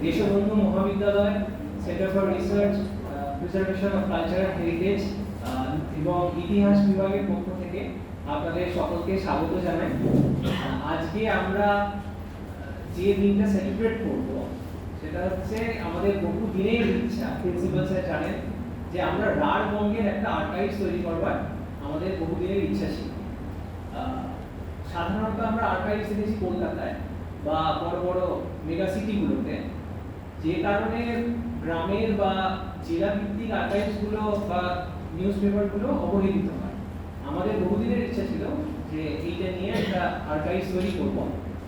দেশবন্ধু মহাবিদ্যালয়, centre for research preservation of cultural heritage এবং ইতিহাস বিভাগের পক্ষ থেকে আপনাদের সকলকে স্বাগত জানাই। আজকে আমরা যে দিনটা সেলিব্রেট করব সেটা হচ্ছে আমাদের বহু দিনের ইচ্ছা। প্রিন্সিপাল স্যার জানেন যে আমরা রাঢ়বঙ্গের একটা আর্কাইভ তৈরি করবার আমাদের বহু দিনের ইচ্ছা ছিল। সাধারণত আমরা আর্কাইভ দেখেছি কলকাতায় বা বড় বড় মেগা সিটিগুলোতে, যে কারণে গ্রামের বা জেলা ভিত্তিক আর্কাইভসগুলো বা নিউজ পেপারগুলো অবহেলিত হয়। আমাদের বহুদিনের ইচ্ছা ছিল যে এইটা নিয়ে একটা আর্কাইভ তৈরি করব।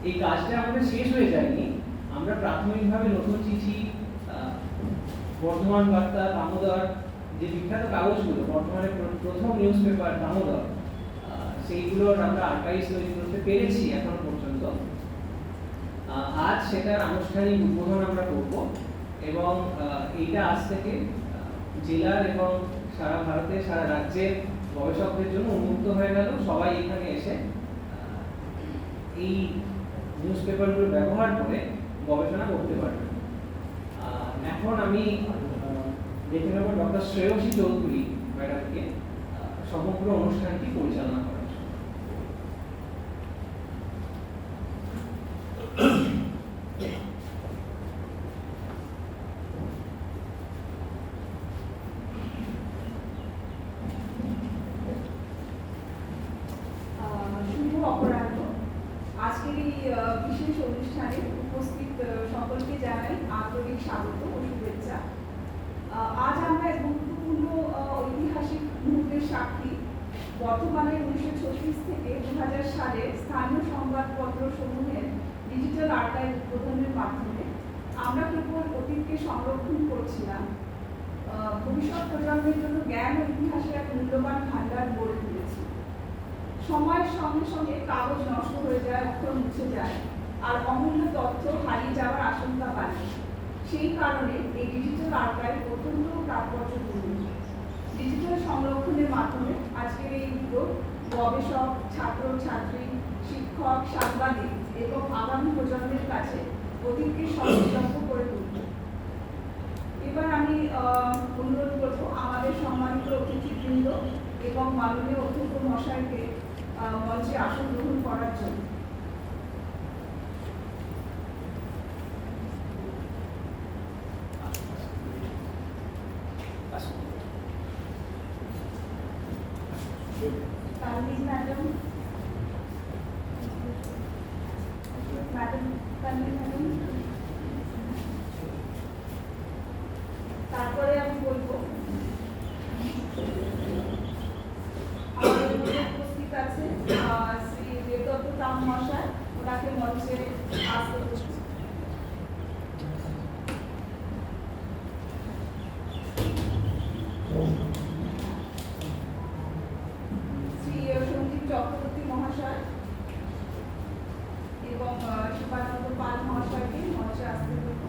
এই কাজটা আমাদের শেষ হয়ে যায়নি। আমরা প্রাথমিকভাবে নতুন চিঠি, বর্ধমান বার্তা, দামোদর, যে বিখ্যাত কাগজগুলো, বর্তমানে প্রথম নিউজ পেপার দামোদর, সেইগুলোর আমরা আর্কাইভ তৈরি করতে পেরেছি এখন পর্যন্ত। আজ সেটার আনুষ্ঠানিক উদ্বোধন আমরা করব এবং এইটা আজ থেকে জেলার এবং সারা ভারতে, সারা রাজ্যের গবেষকদের জন্য উন্মুক্ত হয়ে গেল। সবাই এখানে এসে এই নিউজ পেপারগুলো ব্যবহার করে গবেষণা করতে পারবে। এখন আমি দেখে নেব ডক্টর শ্রেয়সী চৌধুরী ম্যাডামকে সমগ্র অনুষ্ঠানটি পরিচালনা করার জন্য। আজকের এই বিশেষ অনুষ্ঠানে উপস্থিত সকলকে জানাই আন্তরিক স্বাগত ও শুভেচ্ছা। আজ আমরা এক গুরুত্বপূর্ণ ঐতিহাসিক মুহূর্তের সাক্ষী। বর্তমানে 1936 থেকে 2000 সালে স্থানীয় সংবাদপত্র সমূহের ডিজিটাল আর্কাইভ উদ্বোধনের মাধ্যমে আমরা কেবল অতীতকে সংরক্ষণ করছিলাম, ভবিষ্যৎ প্রজন্মের জন্য জ্ঞান ও ইতিহাসের এক মূল্যবান ভাণ্ডার গড়ে তুলেছি। সময়ের সঙ্গে সঙ্গে কাগজ নষ্ট হয়ে যায়, অক্ষর মুছে যায়, আর অমূল্য তথ্য হারিয়ে যাওয়ার আশঙ্কা বাড়ে। সেই কারণে এই ডিজিটাল আর্কাইভ অত্যন্ত তাৎপর্যপূর্ণ। ডিজিটাল সংরক্ষণের মাধ্যমে আজকের এই উদ্যোগ গবেষক, ছাত্র ছাত্রী, শিক্ষক, সাংবাদিক এবং আগামী প্রজন্মের কাছে অতীতকে সহজলভ্য করে তুলবে। এবার আমি অনুরোধ করব আমাদের সম্মানিত অতিথিবৃন্দ এবং মাননীয় অধ্যক্ষ মশাইকে মঞ্চে আসন গ্রহণ করার জন্য। তানভীর ম্যাডাম, তানভীর ম্যাডাম, তারপরে আমি বলবো আমাদের মধ্যে উপস্থিত আছে শ্রী দেবদত্ত তাম মশাই, ওনাকে মঞ্চে আসতে বলছি। শ্রী সঞ্জীব চক্রবর্তী মহাশয় এবং শিবানন্দ পাল মহাশয়কে মঞ্চে আসতে বলবো।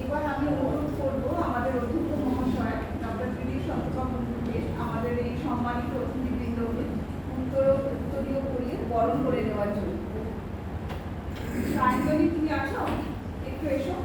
এবার আমি অনুরোধ করবো আমাদের অধ্যক্ষ মহাশয় ডক্টর দিলীপ চট্টোপাধ্যায়কে আমাদের এই সম্মানিত অতিথিবৃন্দকে উত্তরীয় করিয়ে বরণ করে নেওয়ার জন্য। সায়ন্তনী, তুমি আছো? একটু এসো।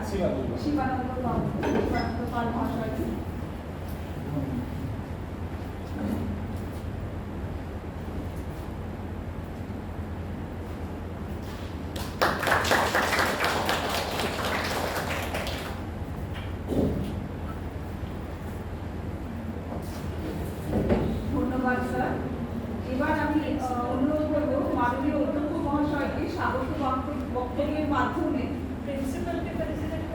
শিবানন্দ পাল মহাশয়কে। ধন্যবাদ স্যার। এবার আমি অনুরোধ করব মাননীয় অধ্যক্ষ মহাশয়কে স্বাগত বক্তব্যের মাধ্যমে প্রিন্সিপালকে প্রেসিডেন্ট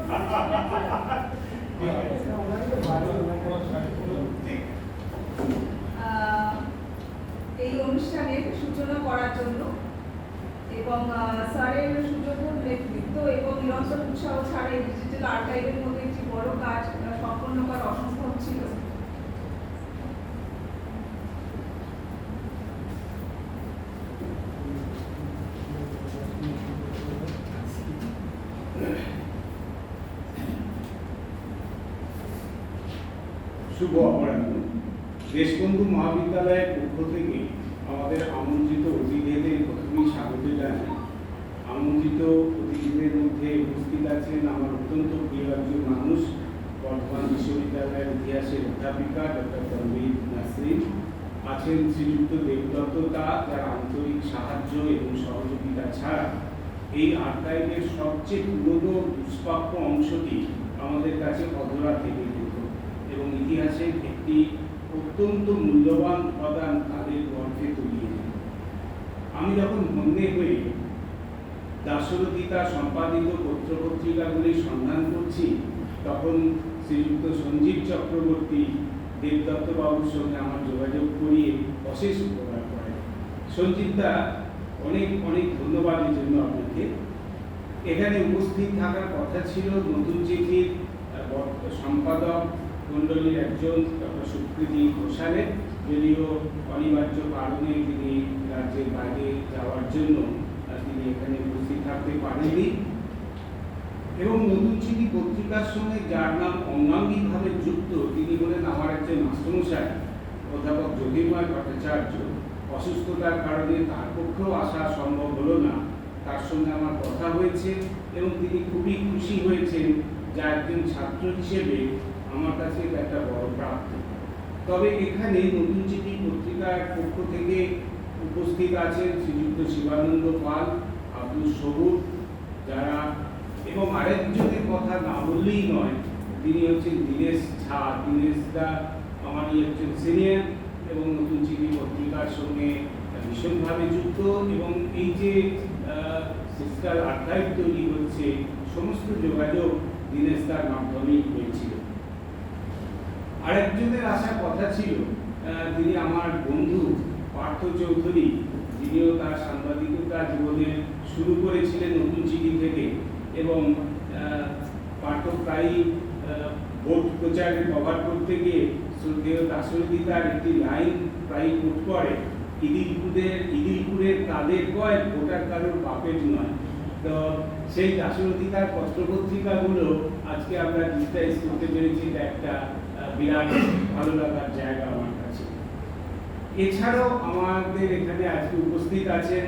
এই অনুষ্ঠানের সূচনা করার জন্য এবং স্যারের সুযোগ্য নেতৃত্ব এবং নিরন্তর উৎসাহ ছাড়া এই ডিজিটাল আর্কাইভের মধ্যে একটি বড় কাজ সম্পন্ন করা অসম্ভব ছিল। শুভ অপরাহ্ন। দেশবন্ধু মহাবিদ্যালয়ের পক্ষ থেকে আমাদের আমন্ত্রিত অতিথিদের প্রথমেই স্বাগত জানাই। আমন্ত্রিত অতিথিদের মধ্যে উপস্থিত আছেন আমার অত্যন্ত প্রিয় একজন মানুষ, বর্ধমান বিশ্ববিদ্যালয়ের ইতিহাসের অধ্যাপিকা ডক্টর তনবীর নাসরিন। আছেন শ্রীযুক্ত দেবদত্ত দা, যার আন্তরিক সাহায্য এবং সহযোগিতা ছাড়া এই আর্কাইভের সবচেয়ে পুরনো দুষ্প্রাপ্য অংশটি আমাদের কাছে অধরা থেকে যেত এবং ইতিহাসের একটি অত্যন্ত মূল্যবান উপাদান তাদের গর্ভে তুলিয়ে দিত। আমি যখন বন্দে হয়ে দাশরথিতা সম্পাদিত পত্রপত্রিকাগুলির সন্ধান করছি, তখন শ্রীযুক্ত সঞ্জীব চক্রবর্তী দেবদত্ত বাবুর সঙ্গে আমার যোগাযোগ করিয়ে অশেষ উপকার করেন। সঞ্জীবদা, অনেক অনেক ধন্যবাদ এর জন্য আপনাকে। এখানে উপস্থিত থাকার কথা ছিল নতুন চিঠির সম্পাদক মণ্ডলীর একজন ডক্টর সুকৃতি ঘোষালের, যদিও অনিবার্য কারণে তিনি রাজ্যের বাইরে যাওয়ার জন্য তিনি এখানে উপস্থিত থাকতে পারেননি। এবং নতুন চিঠি পত্রিকার সঙ্গে যার নাম অঙ্গাঙ্গিকভাবে যুক্ত, তিনি হলেন আমার একজন মাস্টারমশাই অধ্যাপক জ্যোতির্ময় ভট্টাচার্য। অসুস্থতার কারণে তার পক্ষেও আসা সম্ভব হলো না। তার সঙ্গে আমার কথা হয়েছে এবং তিনি খুবই খুশি হয়েছেন, যা একজন ছাত্র হিসেবে আমার কাছে এটা একটা বড় প্রাপ্তি। তবে এখানে নতুন চিঠি পত্রিকার পক্ষ থেকে উপস্থিত আছেন শ্রীযুক্ত শিবানন্দ পাল, আব্দুল সবুর, যারা, এবং আরেকজনের কথা না বললেই নয়, তিনি হচ্ছেন দীনেশ ঝা। দীনেশ দা আমারই একজন সিনিয়র এবং নতুন চিঠি পত্রিকার সঙ্গে ভীষণভাবে যুক্ত, এবং এই যে ডিজিটাল আর্কাইভ তৈরি হচ্ছে, সমস্ত যোগাযোগ দীনেশ দার মাধ্যমেই হয়েছিল। আরেকজনের আসার কথা ছিল, তিনি আমার বন্ধু পার্থ চৌধুরী, যিনিও তার সাংবাদিকতা জীবনে শুরু করেছিলেন নতুন চিঠি থেকে, এবং পার্থ প্রায়ই ভোট প্রচারে কভার করতে গিয়ে শ্রদ্ধেয় দাশরথিতার একটি লাইন প্রায় কোট করে, ইদিলপুরের কাদের কয়, ভোটার কারোর বাপের নয়। তো সেই দাশরথিতার পত্রপত্রিকাগুলো আজকে আমরা ডিজিটাইজ করতে পেরেছি, এটা একটা বিরাট ভালো লাগার জায়গা আমার কাছে। এছাড়াও আমাদের এখানে আজকে উপস্থিত আছেন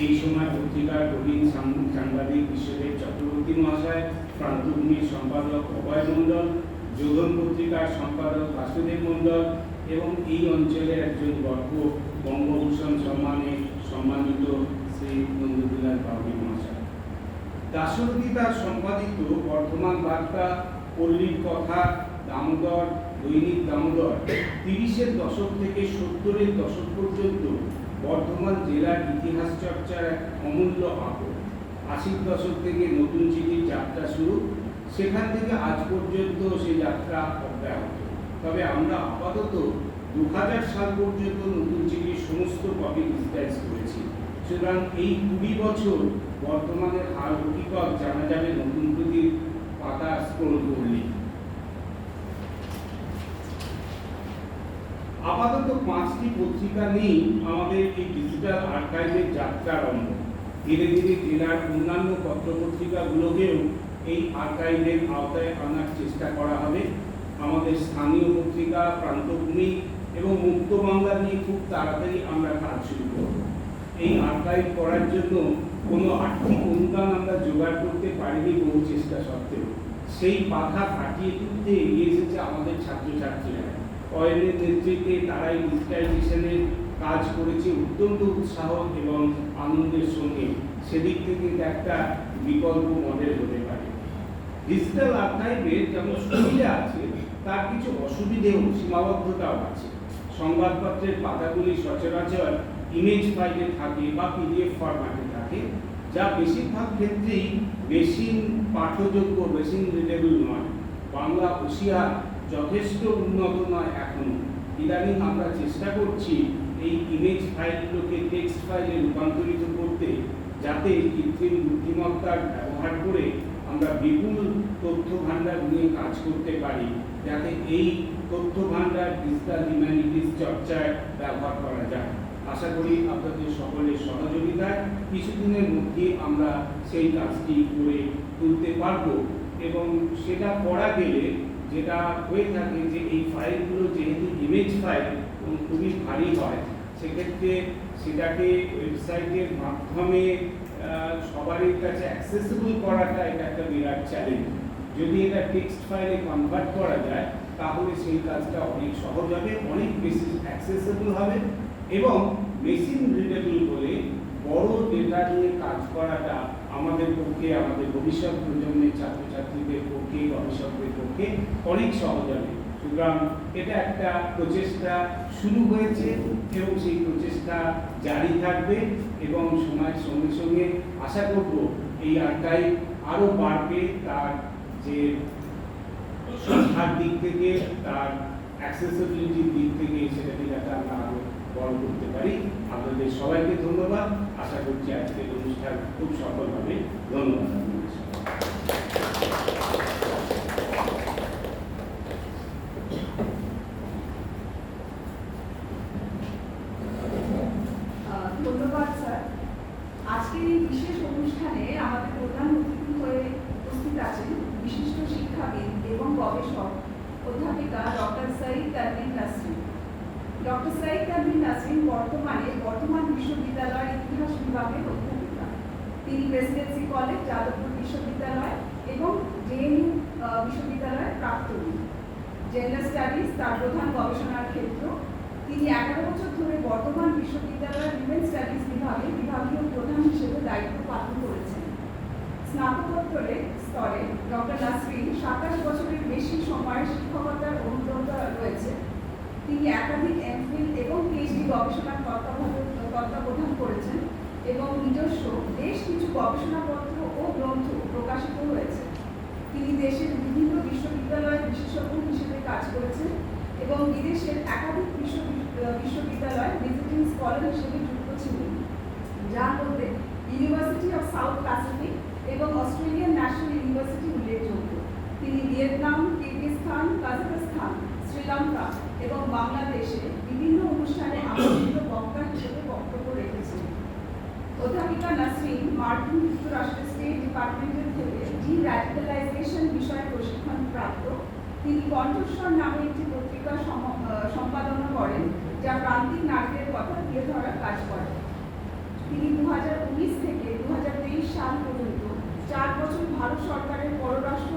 এই সময় পত্রিকার প্রবীণ সাংবাদিক বিশ্বদেব চক্রবর্তী মহাশয়, প্রান্তভূমির সম্পাদক অভয় মণ্ডল, যোধন পত্রিকার সম্পাদক বাসুদেব মণ্ডল, এবং এই অঞ্চলের একজন গর্ব বঙ্গভূষণ সম্মানে সম্মানিত শ্রী নন্দবিলাল বাউরি মহাশয়। দাশরথিতার সম্পাদিত বর্ধমান বার্তা, পল্লীর কথা, দামোদর, দৈনিক দামোদর 30-এর দশক থেকে 70-এর দশক পর্যন্ত বর্ধমান জেলার ইতিহাস চর্চার এক অমূল্য আকর। 80-র দশক থেকে নতুন চিঠির যাত্রা শুরু, সেখান থেকে আজ পর্যন্ত সেই যাত্রা অব্যাহত। তবে আমরা আপাতত 2000 সাল পর্যন্ত নতুন চিঠির সমস্ত কপি ডিজিটাইজ করেছি। সুতরাং এই 20 বছর বর্তমানের হাল হকিকত জানা যাবে নতুন প্রতির পাতা স্ক্রোল করলে। আপাতত 5টি পত্রিকা নিয়ে আমাদের এই ডিজিটাল আর্কাইভের যাত্রা আরম্ভ। ধীরে ধীরে জেলার অন্যান্য পত্রপত্রিকাগুলোকেও এই আর্কাইভের আওতায় আনার চেষ্টা করা হবে। আমাদের স্থানীয় পত্রিকা প্রান্তভূমি এবং মুক্ত বাংলা নিয়ে খুব তাড়াতাড়ি আমরা কাজ শুরু করব। এই আর্কাইভ করার জন্য কোনো আর্থিক অনুদান আমরা জোগাড় করতে পারিনি বহু সেই বাধা কাটিয়ে তুলতে এগিয়ে এসেছে আমাদের ছাত্রছাত্রীরা। অয়নের নেতৃত্বে তারাই ডিজিটাইজেশনের কাজ করেছে অত্যন্ত উৎসাহ এবং আনন্দের সঙ্গে। সেদিক থেকে একটা বিকল্প মডেল হতে পারে। ডিজিটাল আর্কাইভের যেমন সুবিধা আছে, তার কিছু অসুবিধেও সীমাবদ্ধতাও আছে। সংবাদপত্রের পাতাগুলি সচরাচর ইমেজ ফাইলে থাকে বা পিডিএফ ফরম্যাটে থাকে, যা বেশিরভাগ ক্ষেত্রেই মেশিন পাঠযোগ্য, মেশিন রিডেবল নয়। বাংলা ওসিয়া যথেষ্ট উন্নত নয় এখনো। ইদানিং আমরা চেষ্টা করছি এই ইমেজ ফাইলগুলোকে টেক্সট ফাইলে রূপান্তরিত করতে, যাতে কৃত্রিম বুদ্ধিমত্তার ব্যবহার করে আমরা বিপুল তথ্য ভাণ্ডার নিয়ে কাজ করতে পারি, যাতে এই তথ্য ভাণ্ডার ডিজিটাল হিউম্যানিটিস চর্চায় ব্যবহার করা যায়। আশা করি আপনাদের সকলের সহযোগিতায় কিছুদিনের মধ্যে আমরা সেই কাজটি করে তুলতে পারবো। এবং সেটা করা গেলে যেটা হয়ে থাকে যে এই ফাইলগুলো যেহেতু ইমেজ ফাইল খুবই ভারী হয়, সেক্ষেত্রে সেটাকে ওয়েবসাইটের মাধ্যমে সবারই কাছে অ্যাক্সেসিবল করাটা এটা একটা বিরাট চ্যালেঞ্জ। যদি এটা টেক্সট ফাইলে কনভার্ট করা যায়, তাহলে সেই কাজটা অনেক সহজ হবে, অনেক বেশি অ্যাক্সেসিবল হবে এবং মেশিন রিডেবল বলে বড় ডেটা নিয়ে কাজ করাটা আমাদের পক্ষে, আমাদের ভবিষ্যৎ প্রজন্মের ছাত্রছাত্রীদের পক্ষে, গবেষকদের পক্ষে অনেক সহজ হবে। সুতরাং এটা একটা প্রচেষ্টা শুরু হয়েছে এবং সেই প্রচেষ্টা জারি থাকবে এবং সময়ের সঙ্গে সঙ্গে আশা করব এই আর্কাইভ আরও বাড়বে, তার যে সংখ্যার দিক থেকে, তার অ্যাক্সেসিবিলিটির দিক থেকে সেটাকে যাতে আমরা আরও বড় করতে পারি। আপনাদের সবাইকে ধন্যবাদ। আশা করছি আজকের অনুষ্ঠান খুব সফল হবে। ধন্যবাদ। ধন্যবাদ স্যার। আজকের এই বিশেষ অনুষ্ঠানে আমাদের প্রধান অতিথি হয়ে উপস্থিত আছেন বিশিষ্ট শিক্ষাবিদ এবং গবেষক অধ্যাপিকা ডক্টর সঈদ তানভীর নাসরিন। ডক্টর সঈদ তানভীর নাসরিন বর্তমান বিশ্ববিদ্যালয়ের ইতিহাস বিভাগের অধ্যাপিকা। তিনি প্রেসিডেন্সি কলেজ, যাদবপুর বিশ্ববিদ্যালয় এবং জেএনইউ বিশ্ববিদ্যালয়ের প্রাক্তনী। জেন্ডার স্টাডিজ তার প্রধান গবেষণার ক্ষেত্র। তিনি 11 বছর ধরে বর্তমান বিশ্ববিদ্যালয়ের উইমেন স্টাডিজ বিভাগে বিভাগীয় প্রধান হিসেবে দায়িত্ব পালন করেছেন। স্নাতকোত্তরের স্তরে ডক্টর নাসরিন 27 বছরের বেশি সময়ের শিক্ষকতার অভিজ্ঞতা রয়েছে। তিনি একাধিক এমফিল এবং পিএইচডি গবেষণার তত্ত্বাবধান করেছেন এবং নিজস্ব বেশ কিছু গবেষণাপত্র ও গ্রন্থ প্রকাশিত হয়েছে। তিনি দেশের বিভিন্ন বিশ্ববিদ্যালয়ের বিশেষজ্ঞ হিসেবে কাজ করেছেন এবং বিদেশের একাধিক বিশ্ববিদ্যালয় ভিজিটিং স্কলার হিসেবে যুক্ত ছিলেন, যার মধ্যে ইউনিভার্সিটি অফ সাউথ প্যাসিফিক এবং অস্ট্রেলিয়ান ন্যাশনাল ইউনিভার্সিটি উল্লেখযোগ্য। তিনি ভিয়েতনাম, কিরগিজস্তান, কাজাখস্তান, শ্রীলঙ্কা এবং বাংলাদেশে বিভিন্ন অনুষ্ঠানে আমন্ত্রিত বক্তা হিসেবে বক্তব্য রেখেছেন। অধ্যাপিকা নাসরিন মার্কিন যুক্তরাষ্ট্রের স্টেট ডিপার্টমেন্টের থেকে ডি-র্যাডিক্যালাইজেশন বিষয়ে প্রশিক্ষণ প্রাপ্ত। তিনি কণ্ঠস্বর নামে একটি পত্রিকা সম্পাদনা করেন, যা প্রান্তিক নারীদের কথা তুলে ধরার কাজ করে। তিনি 2019 থেকে 2023 সাল পর্যন্ত 4 বছর ভারত সরকারের পররাষ্ট্র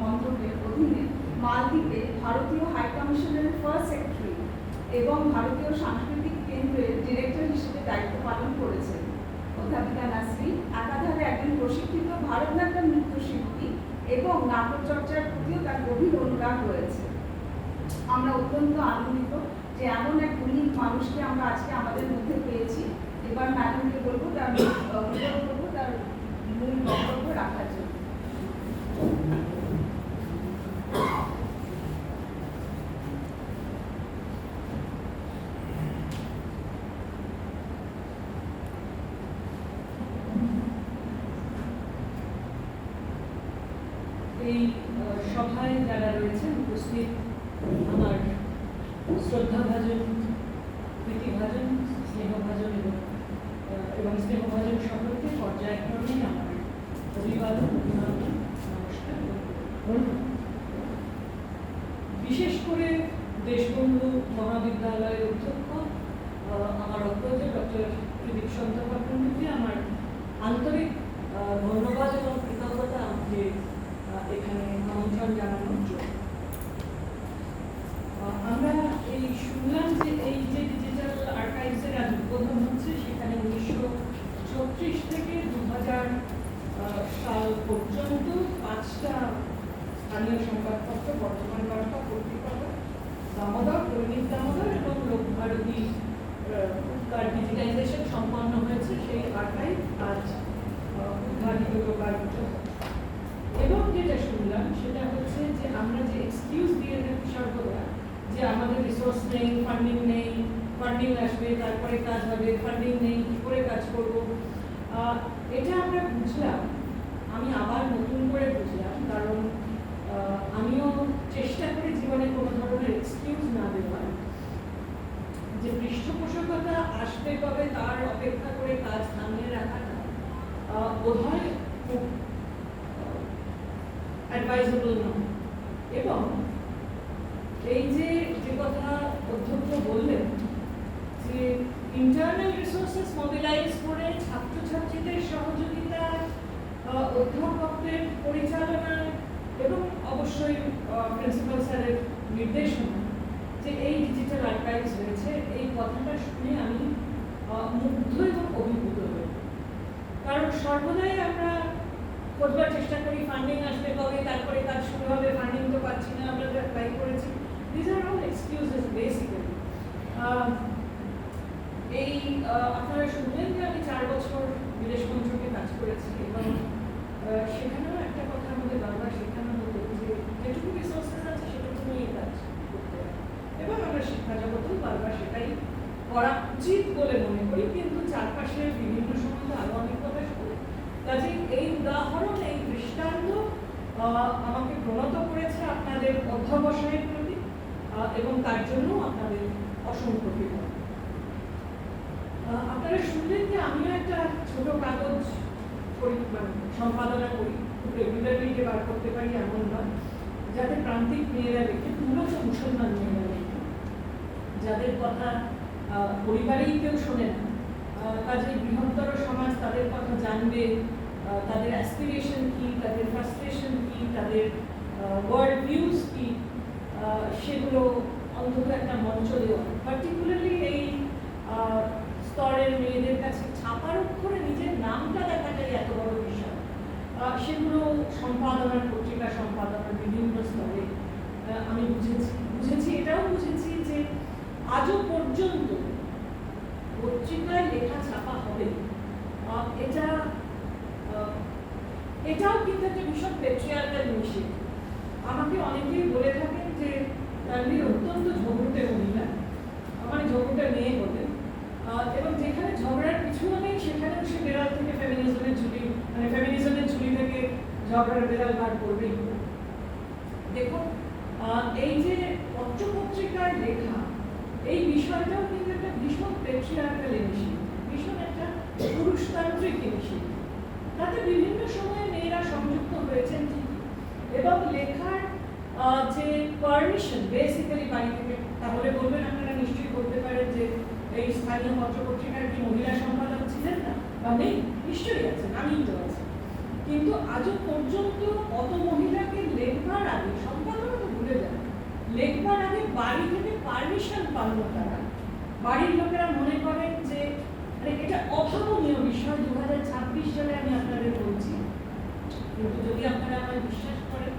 মন্ত্রকের অধীনে মালদ্বীপে ভারতীয় হাইকমিশনের ফার্স্ট সেক্রেটারি এবং ভারতীয় সাংস্কৃতিক কেন্দ্রের ডিরেক্টর হিসেবে দায়িত্ব পালন করেছেন। অধ্যাপিকা নাসরিন একাধারে একজন প্রশিক্ষিত ভারতনাট্যম নৃত্যশিল্পী এবং নাট্যচর্চার প্রতিও তার গভীর অনুরাগ রয়েছে। আমরা অত্যন্ত আনন্দিত যে এমন এক গুণী মানুষকে আমরা আজকে আমাদের মধ্যে পেয়েছি। এবার ম্যাডামকে বলবো তার মূল বক্তব্য রাখার জন্য। এই সভায় যারা রয়েছেন উপস্থিত, আমার শ্রদ্ধাভাজন, প্রীতিভাজন, স্নেহভাজন এবং স্নেহভাজন সকলকে পর্যায়ক্রমে আমার অভিবাদন, অভিনন্দন, নমস্কার, ধন্যবাদ। বিশেষ করে দেশবন্ধু মহাবিদ্যালয়ের অধ্যক্ষ আমার অগ্রজ ডক্টর প্রদীপ সন্তর্পণকে আমার আন্তরিক ধন্যবাদ এবং কৃতজ্ঞতা আমাকে এখানে স্থানীয় সংবাদপত্র বর্তমান বার্তা পত্রিকা দামোদর, দৈনিক দামোদর এবং লোকভারতী তার ডিজিটাইজেশন সম্পন্ন হয়েছে। সেই আর্কাইভ আজ উদ্ঘাটিত লোকার্পিত। এবং যেটা শুনলাম সেটা হচ্ছে যে আমরা যে এক্সকিউজ দিয়ে থাকি সর্বদা যে আমাদের রিসোর্স নেই, ফান্ডিং আসবে তারপরে কাজ হবে, ফান্ডিং নেই কী করে কাজ করব, এটা আমরা বুঝলাম। আমি আবার নতুন করে বুঝলাম, কারণ আমিও চেষ্টা করি জীবনে কোনো ধরনের এক্সকিউজ না দেওয়ার। যে পৃষ্ঠপোষকতা আসবে কবে তার অপেক্ষা করে কাজ থামিয়ে রাখাটা বোধহয় খুব অ্যাডভাইজেবল নয়। এবং এই যে কথা অধ্যক্ষ বললেন যে ইন্টারনাল রিসোর্সেস মোবিলাইজ করে ছাত্রছাত্রীদের সহযোগিতা, অধ্যাপকদের পরিচালনায় এবং অবশ্যই প্রিন্সিপাল স্যারের নির্দেশনা যে এই ডিজিটাল আর্কাইভস হয়েছে, এই কথাটা শুনে আমি মুগ্ধ এবং অভিভূত হই। কারণ সর্বদাই আমরা খোঁজবার চেষ্টা করি ফান্ডিং আসবে কবে, তারপরে কাজ শুরু হবে, ফান্ডিং তো পাচ্ছি না, আমরা তো অ্যাপ্লাই করেছি। This are all excuses basically. এই আপনারা শুনলেন যে আমি 4 বছর বিদেশ মন্ত্রকে কাজ করেছি এবং সেখানেও একটা কথা আমাদের বারবার শেখানো হতো যে যেটুকু রিসোর্সেস আছে সেটুকু নিয়ে কাজ করতে হবে। এবং আমরা শিক্ষা জগতেও বারবার সেটাই করা উচিত বলে মনে করি, কিন্তু চারপাশের বিভিন্ন সময় আরও অনেক কথা শুনে কাজেই এই উদাহরণ, এই দৃষ্টান্ত আমাকে প্রণত করেছে আপনাদের অধ্যবসায়ের প্রতি এবং তার জন্য আপনাদের অসংখ্য কৃতজ্ঞতা। আপনারা শুনলেন যে আমিও একটা ছোট কাগজ সম্পাদনা করি, খুব রেগুলারলি যে বার করতে পারি এমন নয়, যাতে প্রান্তিক মেয়েরা লেখে, মূলত মুসলমান মেয়েরা লেখে, যাদের কথা পরিবারেই কেউ শোনে না, কাজেই বৃহত্তর সমাজ তাদের কথা জানবে, তাদের অ্যাসপিরেশন কী, তাদের ফ্রাস্ট্রেশন কী, তাদের ওয়ার্ল্ড ভিউজ কী, সেগুলো অন্তত একটা মঞ্চ দেওয়া। পার্টিকুলারলি এই স্তরের মেয়েদের কাছে ছাপার অক্ষরে নিজের নামটা দেখাটাই এত বড় বিষয়। সেগুলো সম্পাদনার, পত্রিকা সম্পাদনার বিভিন্ন স্তরে আমি বুঝেছি এটাও বুঝেছি যে আজও পর্যন্ত পত্রিকায় লেখা ছাপা হবে, এটাও কিন্তু একটা ভীষণ পেট্রিয়ার্কাল মিশন। আমাকে অনেকেই বলে থাকেন যে তানভীর অত্যন্ত ঝগড়ুটে মহিলা, মানে ঝগড়ুটে মেয়ে বলে, এবং যেখানে ঝগড়ার পিছনে নেই সেখানেও সে বেড়াল থেকে ফেমিনিজমের ঝুলি থেকে ঝগড়ার বেড়াল বার করবেই। দেখুন, এই যে পত্রপত্রিকায় লেখা, এই বিষয়টাও কিন্তু একটা ভীষণ পেট্রিয়ার্কাল ইনিশিয়েটিভ, ভীষণ একটা পুরুষতান্ত্রিক ইনিশিয়েটিভ। তাতে বিভিন্ন সময়ে মেয়েরা সংযুক্ত হয়েছেন ঠিকই, এবং লেখার যে পারমিশন বেসিক্যালি বাড়ি থেকে, তাহলে বলবেন আপনারা নিশ্চয়ই বলতে পারেন যে এই স্থানীয় পত্রপত্রিকার কি মহিলা সম্পাদক ছিলেন না বা নেই? নিশ্চয়ই আছেন, আমিই তো আছি। কিন্তু আজও পর্যন্ত কত মহিলাকে লেখবার আগে, সম্পাদনা তো ভুলে যান, লেখবার আগে বাড়ি থেকে পারমিশন পান না তারা। বাড়ির লোকেরা মনে করেন যে এটা অভাবনীয় বিষয়। 2026 সালে আমি আপনাদের বলছি, কিন্তু যদি আপনারা আমায় বিশ্বাস করেন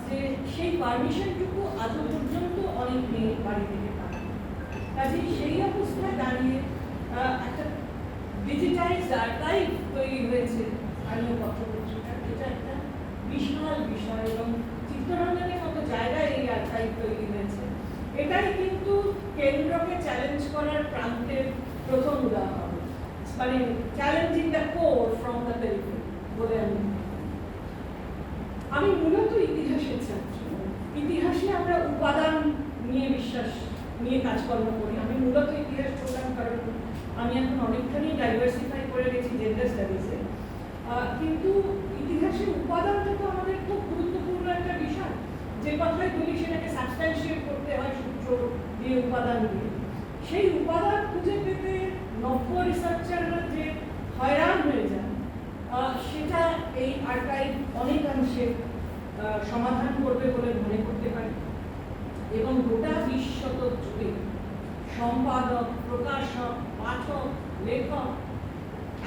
যে সেই পারমিশনটুকু আজও পর্যন্ত অনেক মেয়ে বাড়ি থেকে পান। কাজেই সেই অবস্থায় দাঁড়িয়ে একটা ডিজিটাইজড আর্কাইভ তৈরি হয়েছে স্থানীয় পত্রপত্রিকা, এটা একটা বিশাল বিষয়। এবং চিত্তরঞ্জনের মতো জায়গায় এই আর্কাইভ তৈরি হয়েছে, এটাই কিন্তু কেন্দ্রকে চ্যালেঞ্জ করার প্রান্তের প্রথম উদাহরণ, মানে challenging the core from the periphery বলে আমি মূলত ইতিহাসের ছাত্র। ইতিহাসে আমরা উপাদান নিয়ে কাজকর্ম করি। আমি মূলত ইতিহাস পড়লাম কারণ আমি এখন অনেকখানি ডাইভার্সিফাই করে গেছি জেন্ডার স্টাডিজে, কিন্তু ইতিহাসের উপাদানটা তো আমাদের খুব গুরুত্বপূর্ণ একটা বিষয়। যে কথাই বলি সেটাকে সাবস্ট্যান্সিয়েট করতে হয় সূত্র দিয়ে, উপাদান দিয়ে। সেই উপাদান খুঁজে পেতে নব্য রিসার্চাররা যে হয়রান হয়ে যান, সেটা এই আর্কাইভ অনেকাংশে সমাধান করবে বলে মনে করতে পারি। এবং গোটা 20 শতক জুড়ে সম্পাদক, প্রকাশক, পাঠক, লেখক,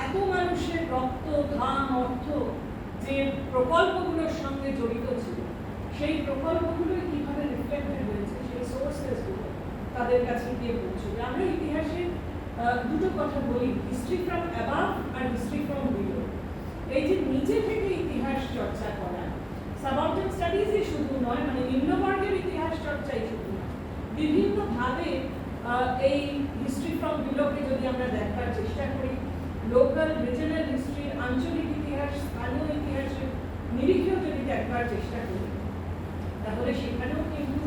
এত মানুষের রক্ত, ঘাম, অর্থ যে প্রকল্পগুলোর সঙ্গে জড়িত ছিল, সেই প্রকল্পগুলো কিভাবে রিফ্লেক্টেড হয়েছে সেই সোর্সেসগুলো তাদের কাছে গিয়ে পৌঁছবে। আমরা ইতিহাসে দুটো কথা বলি, হিস্ট্রি ফ্রম অ্যাবাভ আর হিস্ট্রি ফ্রম বিলো। এই যে নিচে থেকে ইতিহাস চর্চা করা, সাবঅর্ডিনেট স্টাডিজই শুধু নয়, মানে নিম্নবর্গের ইতিহাস চর্চাই শুধু নয়, বিভিন্নভাবে এই হিস্ট্রি ফ্রম বিলোকে যদি আমরা দেখবার চেষ্টা করি, লোকাল রিজনাল হিস্ট্রি, আঞ্চলিক ইতিহাস, স্থানীয় ইতিহাসের নিরিখেও যদি দেখবার চেষ্টা করি, তাহলে সেখানেও কিন্তু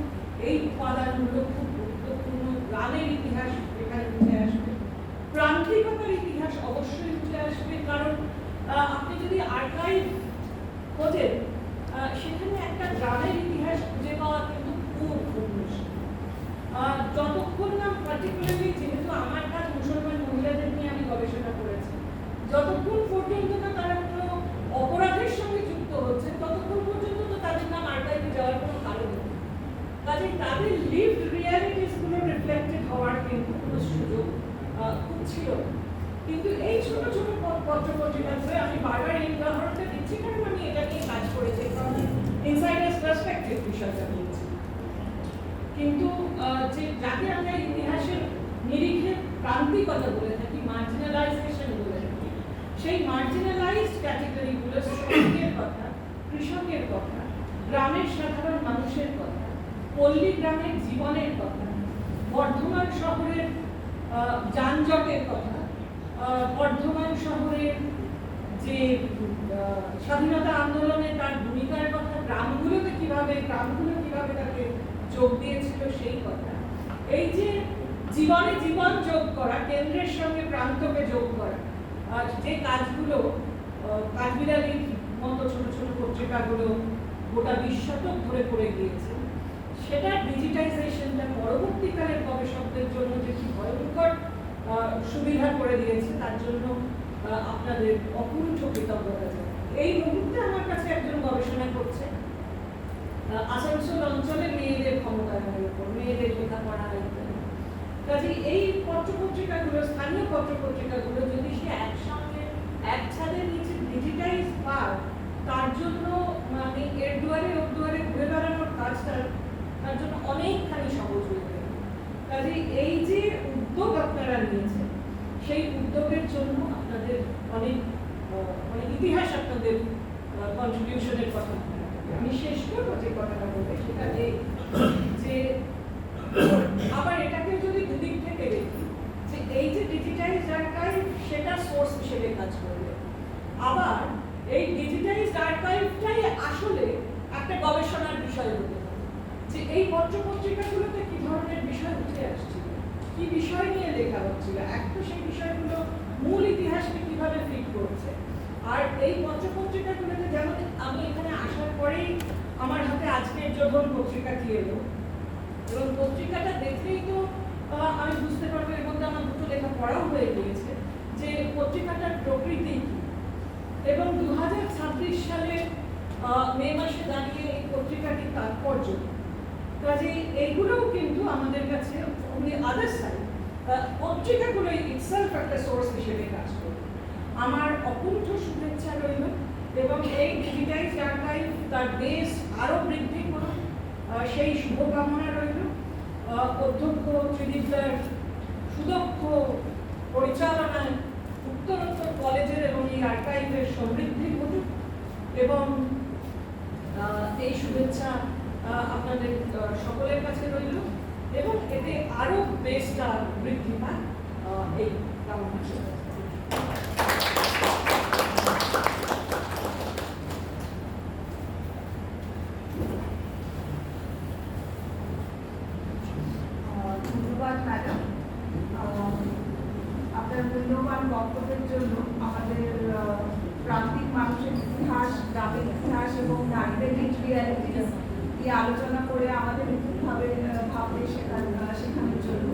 এই উপাদানগুলো খুব গুরুত্বপূর্ণ। গ্রামের ইতিহাস এখানে উঠে আসবে, প্রান্তিকতার ইতিহাস অবশ্যই উঠে আসবে, কারণ আপনি যদি আর্কাইভ খোঁজেন সেখানে একটা গ্রামের ইতিহাস খুঁজে পাওয়া কিন্তু খুব মুশকিল। যতক্ষণ না পার্টিকুলারলি, যেহেতু আমার কাজ মুসলমান মহিলাদের নিয়ে আমি গবেষণা করেছি, যতক্ষণ পর্যন্ত না তারা কোনো অপরাধের সঙ্গে যুক্ত হচ্ছে ততক্ষণ পর্যন্ত তো তাদের নাম আর্কাইভে যাওয়ার কোনো কারণ নেই। কাজে তাদের লিভড রিয়ালিটিসগুলো রিফ্লেক্টেড হওয়ার কিন্তু কোনো সুযোগ খুব ছিল না। কিন্তু এই ছোট ছোট পত্রপত্রিকাগুলো, আমি বারবার এই উদাহরণটা দিচ্ছি কারণ আমি এটা নিয়ে কাজ করেছি, কারণ ইনসাইডার্স পার্সপেক্টিভ বিষয়টা বলছি। কিন্তু যে যাকে আমরা ইতিহাসের নিরিখে প্রান্তিকতা বলে থাকি, মার্জিনালাইজেশন বলে থাকি, সেই মার্জিনালাইজড ক্যাটেগরিগুলো, শ্রমিকের কথা, কৃষকের কথা, গ্রামের সাধারণ মানুষের কথা, পল্লী গ্রামের জীবনের কথা, বর্ধমান শহরের যানজটের কথা, বর্ধমান শহরের যে স্বাধীনতা আন্দোলনে তার ভূমিকার কথা, গ্রামগুলো কিভাবে তাকে যোগ দিয়েছিল সেই কথা, এই যে জীবনে জীবন যোগ করা, কেন্দ্রের সঙ্গে প্রান্তকে যোগ করা, যে কাজগুলো কাঠবিড়ালির মতো ছোট ছোট পত্রিকাগুলো গোটা 20 শতক ধরে করে গিয়েছে, সেটা ডিজিটাইজেশনটা পরবর্তীকালের গবেষকদের জন্য যে কি ভয়ঙ্কর সুবিধা করে দিয়েছে তার জন্য আপনাদের অকুণ্ঠ কৃতজ্ঞতা জানাই। এই মুহূর্তে আমার কাছে একজন গবেষণা করছে আসানসোল অঞ্চলের মেয়েদের ক্ষমতায়নের উপর, মেয়েদের লেখাপড়া ইত্যাদি। কাজে এই পত্রপত্রিকাগুলো, স্থানীয় পত্রপত্রিকাগুলো যদি সে একসঙ্গে এক ছাদের নিচে ডিজিটাইজ পায়, তার জন্য মানে এর দুয়ারে ওর দুয়ারে ঘুরে বেড়ানোর কাজটা তার জন্য অনেকখানি সহজ হয়ে যাবে। কাজে এই যে উদ্যোগ আপনারা নিয়েছেন, সেই উদ্যোগের জন্য আপনাদের অনেক ইতিহাস আপনাদের কন্ট্রিবিউশনের কথা। আমি শেষ করবো যে কথাটা বলতে, সেটা যে আবার এটাকে যদি দুদিক থেকে দেখি, যে এই যে ডিজিটাইজড আর্কাইভ সেটা সোর্স হিসেবে কাজ করবে, আবার এই ডিজিটাইজড আর্কাইভটাই আসলে একটা গবেষণার বিষয় হতে পারে, যে এই পত্রপত্রিকাগুলোতে কি ধরনের বিষয় উঠে আসছিল, কি বিষয় নিয়ে লেখা হচ্ছিল, একটা সেই বিষয়গুলো মূল ইতিহাসকে কিভাবে ফিট করছে। আর এই পত্রপত্রিকাগুলোতে, যেমন আমি এখানে আসার পরেই আমার হাতে আজকের যোধন পত্রিকাটি এলো, এবং পত্রিকাটা দেখলেই তো আমি বুঝতে পারবো, এর মধ্যে আমার দুটো লেখা পড়াও হয়ে গিয়েছে, যে পত্রিকাটার প্রকৃতি কি। এবং 2026 সালে মে মাসে দাঁড়িয়ে এই পত্রিকাটির তাৎপর্য, কাজে এইগুলোও কিন্তু আমাদের কাছে আদার সাইড পত্রিকাগুলো ইটসেলফ একটা সোর্স হিসেবে কাজ করবে। আমার অকুণ্ঠ শুভেচ্ছা রইল, এবং এই ডিজিটাইজড আর্কাইভ তার বেস আরও বৃদ্ধি করুন, সেই শুভকামনা রইল। অধ্যক্ষ ত্রিদীপদার সুদক্ষ পরিচালনায় উত্তরোত্তর কলেজের এবং এই আর্কাইভের সমৃদ্ধি ঘটুক, এবং এই শুভেচ্ছা আপনাদের সকলের কাছে রইল, এবং এতে আরো বেশটা বৃদ্ধি পায় এই কামনা। ধন্যবাদ ম্যাডাম আপনার মূল্যবান বক্তব্যের জন্য। আমাদের প্রান্তিক মানুষের ইতিহাস, গ্রামের ইতিহাস এবং নারীদের রিয়ালিটিস নিয়ে আলোচনা করে আমাদের নতুনভাবে ভাবতে শেখানোর জন্য,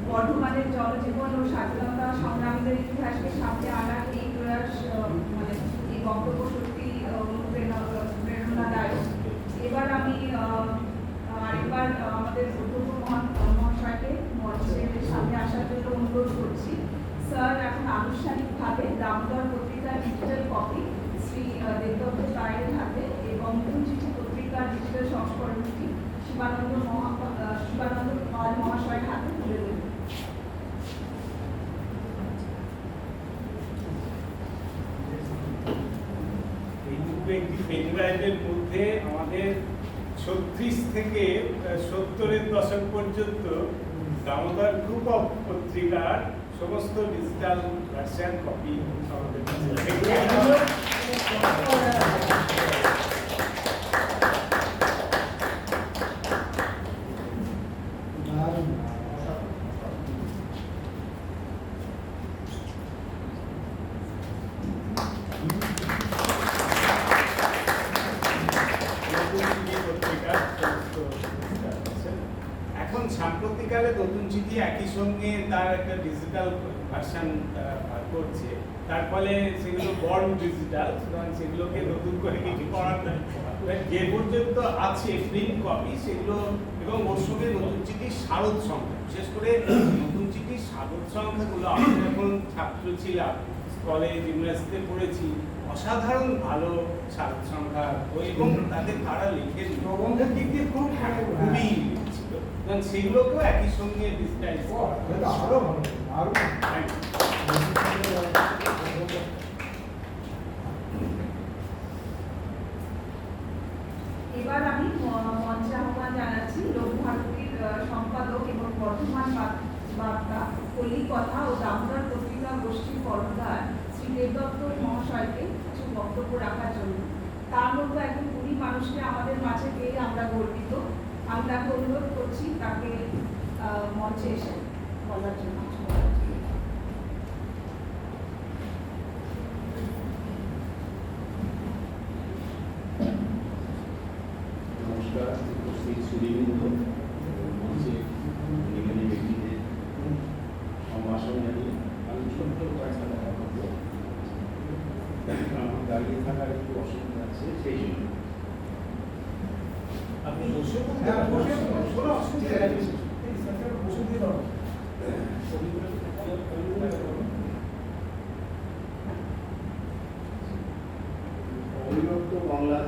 বর্ধমানের জনজীবন ও স্বাধীনতা সংগ্রামীদের ইতিহাসকে সামনে আনার এই প্রয়াস, মানে এই বক্তব্য সত্যি প্রেরণাদায়ক। এবার আমি আরেকবার আমাদের মহাশয়কে মঞ্চের সামনে আসার জন্য অনুরোধ করছি। স্যার এখন আনুষ্ঠানিকভাবে দামোদর পত্রিকার ডিজিটাল কপি শ্রী দেবদত্ত রায়ের হাতে এবং চিঠি পত্রিকার ডিজিটাল শিবানন্দ পাল মহাশয়ের হাতে তুলে দেব। এইটুকু একটি পেনড্রাইভের মধ্যে আমাদের 36 থেকে 70-এর দশক পর্যন্ত দামোদর গ্রুপ অফ পত্রিকার সমস্ত ডিজিটাল ভার্সন কপি আমাদের এখন সাম্প্রতিককালে নতুন চিঠি একই সঙ্গে তার একটা ডিজিটাল ভার্সন বার করছে, তার ফলে সেগুলো বর্ন ডিজিটাল, সুতরাং সেগুলোকে নতুন করে কিছু করার নাই। যে পর্যন্ত আছে প্রিন্ট কপি সেগুলো, এবং ওর সঙ্গে নতুন চিঠির শারদ সংখ্যা, বিশেষ করে নতুন চিঠির শারদ সংখ্যাগুলো আমি যখন ছাত্র ছিলাম, কলেজ ইউনিভার্সিটিতে পড়েছি, অসাধারণ ভালো শারদ সংখ্যা এবং তাদের তারা লিখে প্রবন্ধের দিক দিয়ে খুব খুবই ছিল, এবং সেগুলোকেও একই সঙ্গে ডিজিটাইজ করা আরো ভালো আরো এবার আমি মঞ্চে আহ্বান জানাচ্ছি লোকভারতীর সম্পাদক এবং বর্ধমান বার্তা, কলিকথা ও দামোদর পত্রিকা গোষ্ঠীর কর্ণধার শ্রী দেবদত্ত মহাশয়কে কিছু বক্তব্য রাখার জন্য। তার মতো একজন গুণী মানুষকে আমাদের মাঝে পেয়ে আমরা গর্বিত। আমি তাকে অনুরোধ করছি তাকে মঞ্চে এসে বলার জন্য। নমস্কার, উপস্থিত সুদীবৃন্দ, মঞ্চে এখানে ব্যক্তিদের সম্ভাষণ জানিয়ে আমি ছোট্ট কয়েকটা কথা বলবো। আমার দাঁড়িয়ে থাকার একটু অসুবিধা আছে, সেই জন্য আপনি বসে কোনো অসুবিধা নেই, বসে দিয়ে দাও। অবিভক্ত বাংলা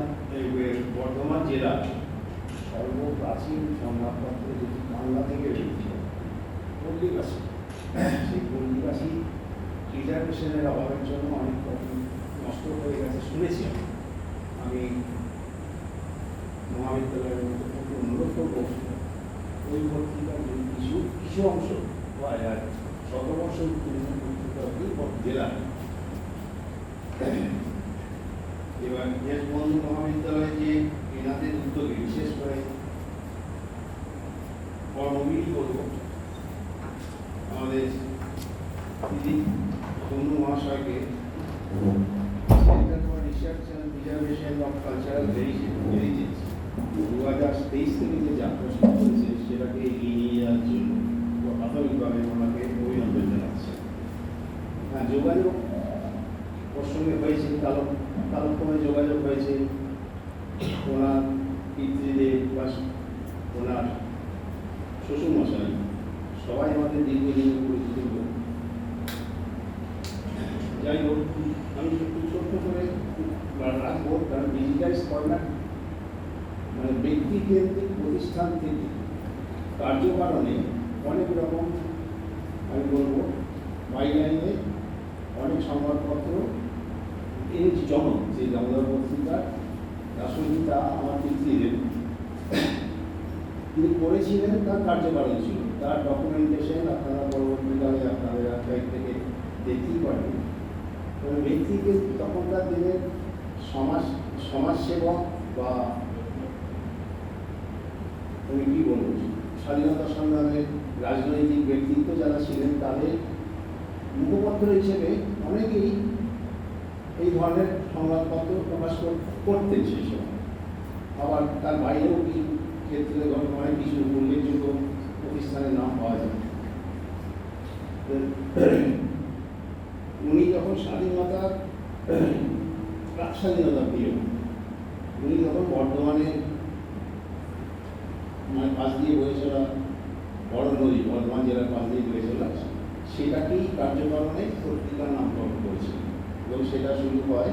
বর্ধমান জেলার সর্বপ্রাচীন সংবাদপত্র যেটি বাংলা থেকে এসেছে পল্লীবাসী, সেই পল্লীবাসী রিজার্ভেশনের অভাবের জন্য অনেক কপি নষ্ট হয়ে গেছে শুনেছি। আমি মহাবিদ্যালয়ের মধ্যে খুব অনুরোধ করবো ওই পত্রিকার যদি কিছু অংশ বা শতবর্ষ উত্তীর্ণ পত্রিকা জেলা। এবার দেশবন্ধু মহাবিদ্যালয়ে যে এনাদের উদ্যোগে বিশেষ করে কর্মবিধি করব আমাদের দিদি বন্ধু মহাশয়কে centre for research and preservation of cultural heritage 2023 থেকে যে যাত্রা শুরু করেছে সেটাকে এগিয়ে নিয়ে যাওয়ার জন্য প্রাথমিকভাবে ওনাকে অভিনন্দন জানাচ্ছি। হ্যাঁ, যোগাযোগ ওর সঙ্গে হয়েছে, কালক্রমে যোগাযোগ হয়েছে ওনার পিতৃদেব বা ওনার শ্বশুরমশাই সবাই আমাদের দীর্ঘদিনের পরিচিত লোক। যাই হোক, আমি একটু ছোট্ট করে রাখবো, কারণ ডিজিটাইজ ফরম্যাট মানে ব্যক্তিকেন্দ্রিক প্রতিষ্ঠান থেকে কার্যকারণে অনেক রকম আমি বলবো বাইলাইনে অনেক সংবাদপত্র এনেছি জমক, যে দামোদর পত্রিকা রাষ্ট্রপিতা আমার পিতৃদেব তিনি করেছিলেন, তার কার্যকারণ ছিল, তার ডকুমেন্টেশন আপনারা পরবর্তীকালে আপনাদের আর্কাইভ থেকে দেখতেই পারেন। ব্যক্তিকে তখনকার দিনের সমাজসেবক বা আমি কী বলব স্বাধীনতা সংগ্রামের রাজনৈতিক ব্যক্তিত্ব যারা ছিলেন তাদের মুখপত্র হিসেবে অনেকেই এই ধরনের সংবাদপত্র প্রকাশ করতেন সেই সময়। আবার তার বাইরেও কিছু ক্ষেত্রে অনেক কিছু উল্লেখযোগ্য প্রতিষ্ঠানের নাম পাওয়া যায়। উনি যখন স্বাধীনতার প্রাক স্বাধীনতা প্রিয়, উনি যখন বর্ধমানে মানে পাশ দিয়ে বয়ে চলা বড় নদী, বর্ধমান জেলার পাশ দিয়ে বয়ে চলা, সেটাকেই কার্যকারণে পত্রিকার নামকরণ করেছিল এবং সেটা শুরু হয়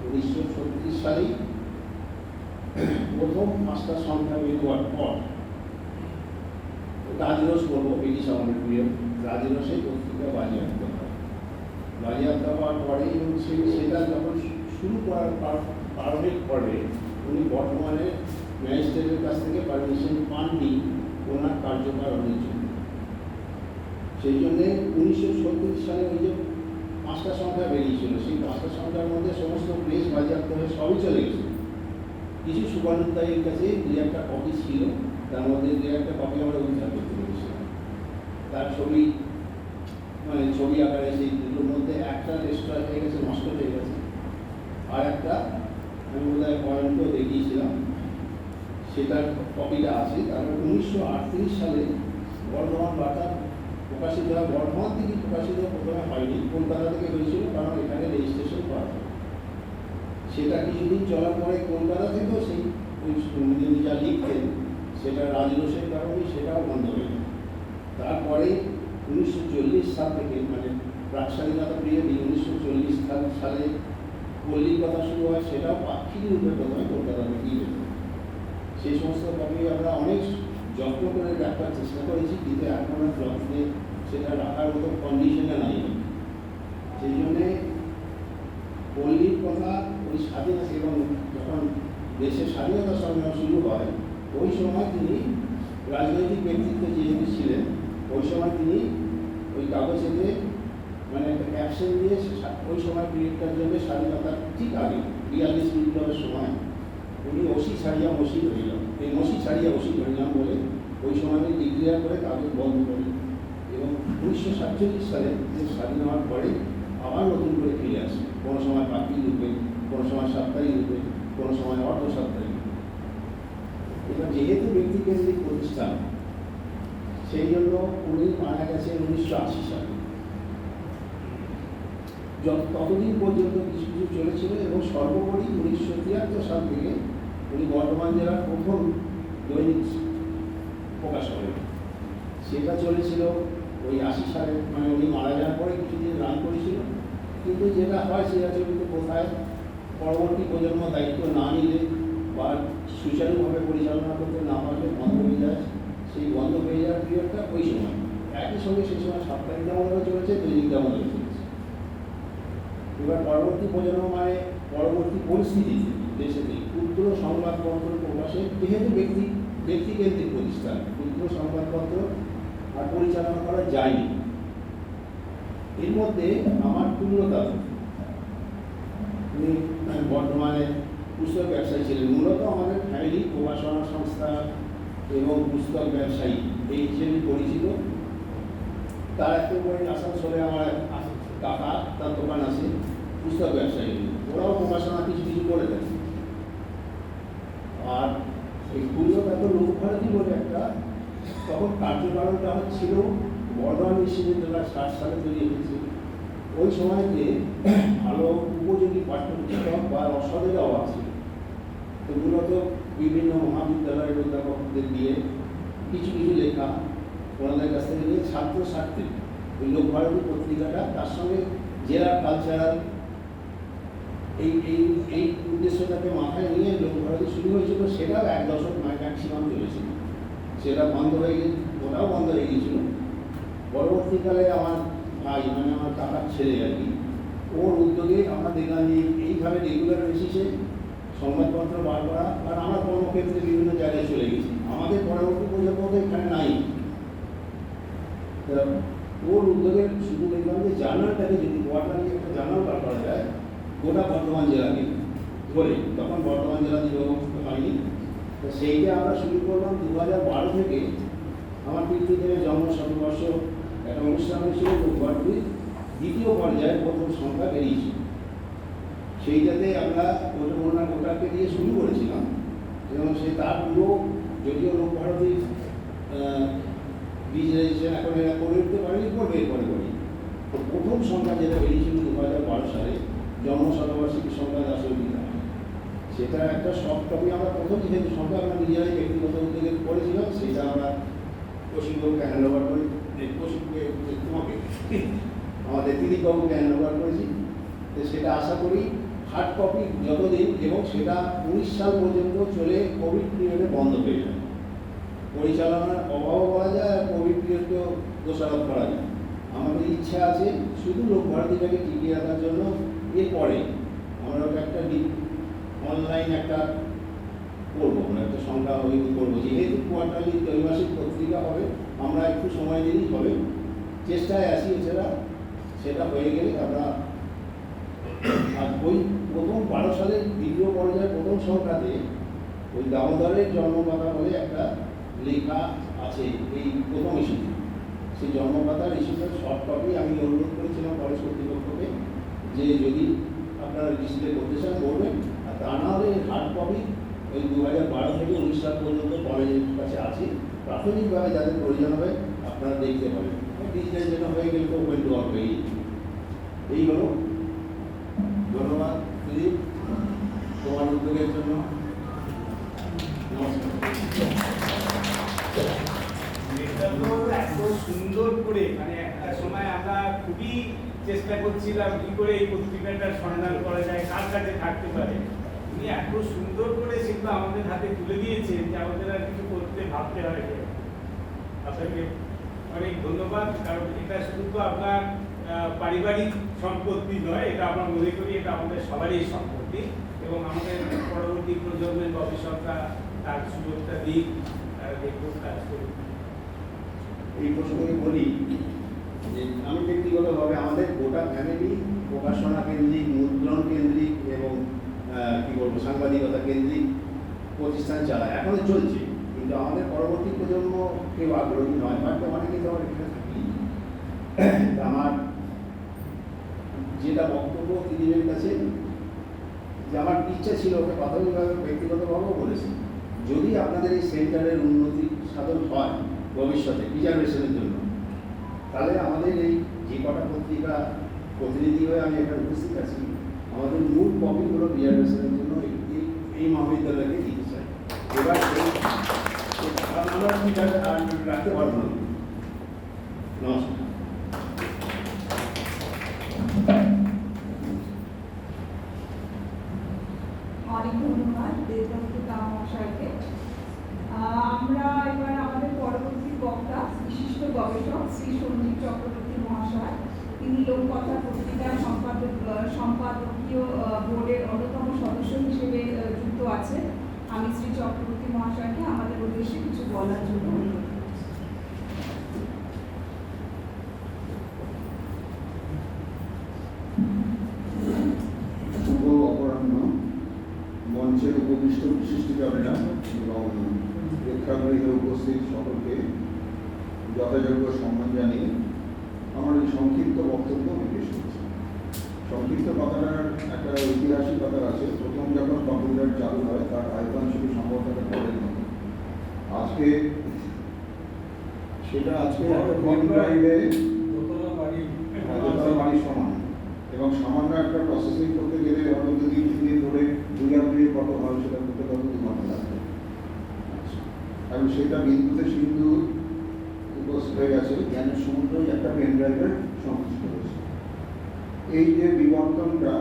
1936 সালেই প্রথম 5টা সংখ্যা বের হওয়ার পর রাজরস করবো, ব্রিটিশ আমলের পিরিয়ড, রাজরসে পত্রিকা বাজেয়াপ্ত হয়। বাজেয়াপ্ত হওয়ার পরে এবং সেটা যখন শুরু করার প্রারম্ভিক পর্বে উনি বর্তমানে ম্যাজিস্ট্রেটের কাছ থেকে পারমিশন পাননি ওনার কার্যকারণের জন্য। সেই জন্যে 1936 সালে ওই যে 5টা সংখ্যা বেরিয়েছিল, সেই 5টা সংখ্যার মধ্যে সমস্ত প্রেস বাজেয়াপ্ত হয়ে সবই চলে গেছে। কিছু শুভানুধ্যায়ীর কাছে 2-1টা কপি ছিল, তার মধ্যে 2-1টা কপি আমরা উদ্ধার করতে পেরেছিলাম। তার ছবি মানে ছবি আকারে সেই দুটোর মধ্যে একটা রেস্টোরাঁ হয়ে গেছে, নষ্ট হয়ে গেছে, আর একটা আমি বোধহয় পয়েন্টও দেখিয়েছিলাম, সেটার কপিটা আছে। তারপর 1938 সালে বর্ধমান বার্তা প্রকাশিত হয়। বর্ধমান থেকে প্রকাশিত প্রথমে হয়নি, কলকাতা থেকে হয়েছিল, কারণ এখানে রেজিস্ট্রেশন করা হয়। সেটা কিছুদিন চলার পরে কলকাতা থেকেও সেই উনি যা লিখতেন সেটা রাজরসের কারণে সেটাও বন্ধ হয়ে যায়। তারপরে 1940 সাল থেকে মানে প্রাক স্বাধীনতা পিরিয়ডে 1940 সালে পল্লীর কথা শুরু হয়, সেটাও পাক্ষিক রূপে প্রথমে কলকাতা থেকেই যেত। সেই সমস্ত কপি আমরা অনেক যত্ন করে রাখার চেষ্টা করেছি, কিন্তু এখন আর যত্নে সেটা রাখার মতো কন্ডিশনে নাই। সেই জন্যে পল্লীর কথা ওই স্বাধীনতা এবং যখন দেশের স্বাধীনতা সংগ্রাম শুরু হয় ওই সময় তিনি রাজনৈতিক ব্যক্তিত্ব যেহেতু ছিলেন, ওই সময় তিনি ওই কাগজেতে মানে একটা ক্যাপশন দিয়ে ওই সময় পিরিয়ডটার জন্য স্বাধীনতার ঠিক আগে 42 বিপ্লবের সময় উনি ওসি ছাড়িয়া মসি ধরিলাম, এই মসি ছাড়িয়া ওসি ধরিলাম বলে ওই সময় ডিক্লেয়ার করে কাগজ বন্ধ করেন এবং 1947 সালে দেশ স্বাধীন হওয়ার পরে আবার নতুন করে ফিরে আসে, কোনো সময় পাক্ষিক রূপে, কোনো সময় সাপ্তাহিক রূপে, কোনো সময় অর্ধ সাপ্তাহিক। এবার যেহেতু ব্যক্তিকেন্দ্রিক প্রতিষ্ঠান, সেই জন্য উনি মারা গেছেন 1980 সালে। ততদিন পর্যন্ত কিছু কিছু চলেছিল এবং সর্বোপরি 1973 সাল থেকে উনি বর্ধমান জেলার প্রথম দৈনিক প্রকাশ করেন। সেটা চলেছিল ওই 80 সালে, মানে উনি মারা যাওয়ার পরে কিছুদিন রান করেছিল। কিন্তু যেটা হয় সেটা চলিত কোথায় পরবর্তী প্রজন্ম দায়িত্ব না নিলে বা সুচারুভাবে পরিচালনা করতে না পারলে বন্ধ হয়ে যায়। সেই বন্ধ হয়ে যাওয়ার পিরিয়ডটা ওই সময়, একই সঙ্গে সেই সময় সাপ্তাহিক আমলেও চলেছে, দৈনিক আমলেও চলেছে। এবার পরবর্তী প্রজন্ম মানে পরবর্তী পরিস্থিতিতে দেশেতে ক্ষুদ্র সংবাদপত্র প্রকাশে যেহেতু ব্যক্তিকেন্দ্রিক প্রতিষ্ঠান, ক্ষুদ্র সংবাদপত্র আর পরিচালনা করা যায়নি। এর মধ্যে আমার পূর্ণতা, উনি বর্তমানে পুস্তক ব্যবসায়ী ছিলেন, মূলত আমাদের ফ্যামিলি প্রকাশনা সংস্থা এবং পুস্তক ব্যবসায়ী এই হিসেবে পরিচিত। তার একেবারে আসানসোলে আমার কাকা, তার দোকান আছে পুস্তক ব্যবসায়ী, ওরাও প্রকাশনা কিছু কিছু করে দেয়। আর এই পূর্ণতা তো লোকভারতী বলে একটা, তখন কার্যকারণটা ছিল বর্ধমান বিশ্ববিদ্যালয় 60 সালে তৈরি হয়েছে। ওই সময়তে ভালো উপযোগী পাঠ্যপুস্তক বা রসদের অভাব ছিল। তো মূলত বিভিন্ন মহাবিদ্যালয়ের অধ্যাপকদের দিয়ে কিছু কিছু লেখা ওনাদের কাছ থেকে নিয়ে ছাত্রছাত্রী ওই লোকভারতী পত্রিকাটা, তার সঙ্গে জেলার কালচারাল এই এই এই উদ্দেশ্যটাকে মাথায় নিয়ে লোকভারতী শুরু হয়েছিল। সেটাও 1 দশক ম্যাক্সিমাম চলেছিল, সেটা বন্ধ হয়ে গেছে, ওটাও বন্ধ হয়ে গিয়েছিল। পরবর্তীকালে আমার ভাই মানে আমার কাকার ছেলে আর কি, ওর উদ্যোগে আমরা দেখলাম যে এইভাবে রেগুলার বেসিসে সংবাদপত্র বার করা, আর আমরা কর্মক্ষেত্রে বিভিন্ন জায়গায় চলে গেছি, আমাদের পরবর্তী প্রজন্ম তো এখানে নাই। ওর উদ্যোগে শুধু দেখলাম যে জার্নালটাকে যদি কোয়ার্টারলি একটা জার্নাল বার করা যায় গোটা বর্ধমান জেলাকে ধরে, তখন বর্ধমান জেলা বিভক্ত হয়নি, তো সেইটা আমরা শুরু করলাম 2012 থেকে। আমার পিতৃদেবের জন্ম শতবর্ষ একটা অনুষ্ঠান হয়েছিল লোকভারতীর, দ্বিতীয় পর্যায়ে প্রথম সংখ্যা বেরিয়েছিল। সেইটাতে আমরা ওটাকে দিয়ে শুরু করেছিলাম এবং সে তার পুরো, যদিও লোকভারতীর বীজ রেজিস্ট্রেশন এখন এরা করে উঠতে পারেনি, করবে এরপরে করি। তো প্রথম সংখ্যা যেটা বেরিয়েছিল 2012 সালে জন্ম শতবার্ষিকী সংখ্যা দাসবিতা, সেটা একটা সফট কপি আমরা প্রথম যেহেতু সংখ্যা আমরা নিজেরাই ব্যক্তিগত উদ্যোগে করেছিলাম, সেটা আমরা প্রশিক্ষককে হ্যান্ড ওভার করি, তোমাকে আমাদের দিলীপবাবুকে হ্যান্ড ওভার করেছি। তো সেটা আশা করি হার্ড কপি যতদিন, এবং সেটা 19 সাল পর্যন্ত চলে, কোভিড পিরিয়ডে বন্ধ হয়ে যায়। পরিচালনার অভাবও বলা যায়, আর কোভিড পিরিয়ডকেও দোষারোপ করা যায়। আমাদের ইচ্ছা আছে শুধু লোকভারতীটাকে টিকিয়ে রাখার জন্য। এরপরে আমরা ওটা একটা অনলাইন একটা করবো, মানে একটা সংখ্যা করবো, যেহেতু কোয়ার্টারলি ত্রৈমাসিক পত্রিকা হবে, আমরা একটু সময় দিলেই হবে, চেষ্টায় আছি। এছাড়া সেটা হয়ে গেলে আমরা আর ওই প্রথম 12 সালের দ্বিতীয় পর্যায়ে প্রথম সংখ্যাতে ওই দামোদরের জন্মপাতা বলে একটা লেখা আছে এই প্রথম ইস্যুতে। সেই জন্মপাতার ইস্যুটার সফট কপি আমি অনুরোধ করেছিলাম কলেজ কর্তৃপক্ষকে যে যদি আপনারা ডিসপ্লে করতে চান করবেন, আর তা না হলে হার্ড কপি ওই 2012 থেকে 19 সাল পর্যন্ত কলেজের কাছে আছে। প্রাথমিকভাবে যাদের প্রয়োজন হবে আপনারা দেখতে পাবেন। ডিজিটাল যেটা হয়ে গেলে তো ওপেন টু অল হয়েই। এই হলো। ধন্যবাদ দিলীপ তোমার উদ্যোগের জন্য। নমস্কার। এটা তো এত সুন্দর করে, মানে একটা সময় আমরা খুবই চেষ্টা করছিলাম কি করে এই পত্রিকাটা সন্ধান করা যায়, কার কাছে থাকতে পারে। উনি এত সুন্দর করে সেগুলো আমাদের হাতে তুলে দিয়েছেন যে আমাদের আর কিছু করতে ভাবতে হয় না। আপনাকে অনেক ধন্যবাদ, কারণ এটা শুধু তো আপনার পারিবারিক সম্পত্তি নয়, এটা আমরা মনে করি এটা আমাদের সবারই সম্পত্তি, এবং আমাদের পরবর্তী প্রজন্মের গবেষকরা তার সুযোগটা দিক দেখুন, কাজ করুন। এই প্রসঙ্গে বলি যে আমি ব্যক্তিগতভাবে আমাদের গোটা ফ্যামিলি প্রকাশনা কেন্দ্রিক, মুদ্রণ কেন্দ্রিক এবং কি বলবো সাংবাদিকতা কেন্দ্রিক প্রতিষ্ঠান চালায়, এখনো চলছে। কিন্তু আমাদের পরবর্তী প্রজন্ম কেউ আগ্রহী নয়, হয়তো অনেকে তো এখানে থাকি। আমার যেটা বক্তব্য দিদির কাছে, যে আমার ইচ্ছা ছিল, ওকে প্রাথমিকভাবে ব্যক্তিগতভাবেও বলেছি, যদি আপনাদের এই সেন্টারের উন্নতি সাধন হয় ভবিষ্যতে প্রিজার্ভেশনের জন্য, তাহলে আমাদের এই যে কটা পত্রিকা প্রতিনিধি হয়ে আমি এখানে উপস্থিত আছি, আমাদের মূল কপিগুলো প্রিজার্ভেশনের জন্য এই মহাবিদ্যালয়কে দিতে চাই। এবার আমরা রাখতে পারবো না। নমস্কার। অনেক ধন্যবাদ দেশবন্ধু মহাশয়কে। আমরা এবার আমাদের পরবর্তী বক্তা বিশিষ্ট গবেষক শ্রী সঞ্জীব চক্রবর্তী মহাশয়, তিনি লোককথা পত্রিকার সম্পাদকীয় বোর্ডের অন্যতম সদস্য হিসেবে যুক্ত আছেন। আমি শ্রী চক্রবর্তী মহাশয়কে আমাদের উদ্দেশ্যে কিছু বলার জন্য অনুরোধ করছি। শুভ অপরাহ্ন। মঞ্চের উপবিষ্ট বিশিষ্টজনেরা এবং প্রেক্ষাগৃহে উপস্থিত সকলকে যথাযোগ্য সম্মান জানিয়ে আমার এই সংক্ষিপ্ত বক্তব্য আমি পেশ করছি। সংক্ষিপ্ত কথাটার একটা ঐতিহাসিকতা আছে। প্রথম যখন কম্পিউটার চালু হয় তার আয়তন ছিল সম্ভবত পরের মতো। আজকে একটা পেন ড্রাইভে দোতলা বাড়ির সমান, এবং সামান্য একটা প্রসেসিং করতে গেলে হয়তো 2-3 দিন ধরে 2 আপ্রিল কত হয় সেটা করতে কত 2 ঘন্টা লাগবে। এবং সেটা বিন্দুতে সিন্ধু উপস্থিত হয়ে গেছে, জ্ঞানের সমুদ্রই একটা পেন ড্রাইভের সংশ্লিষ্ট হয়েছে। এই যে বিবর্তনটা,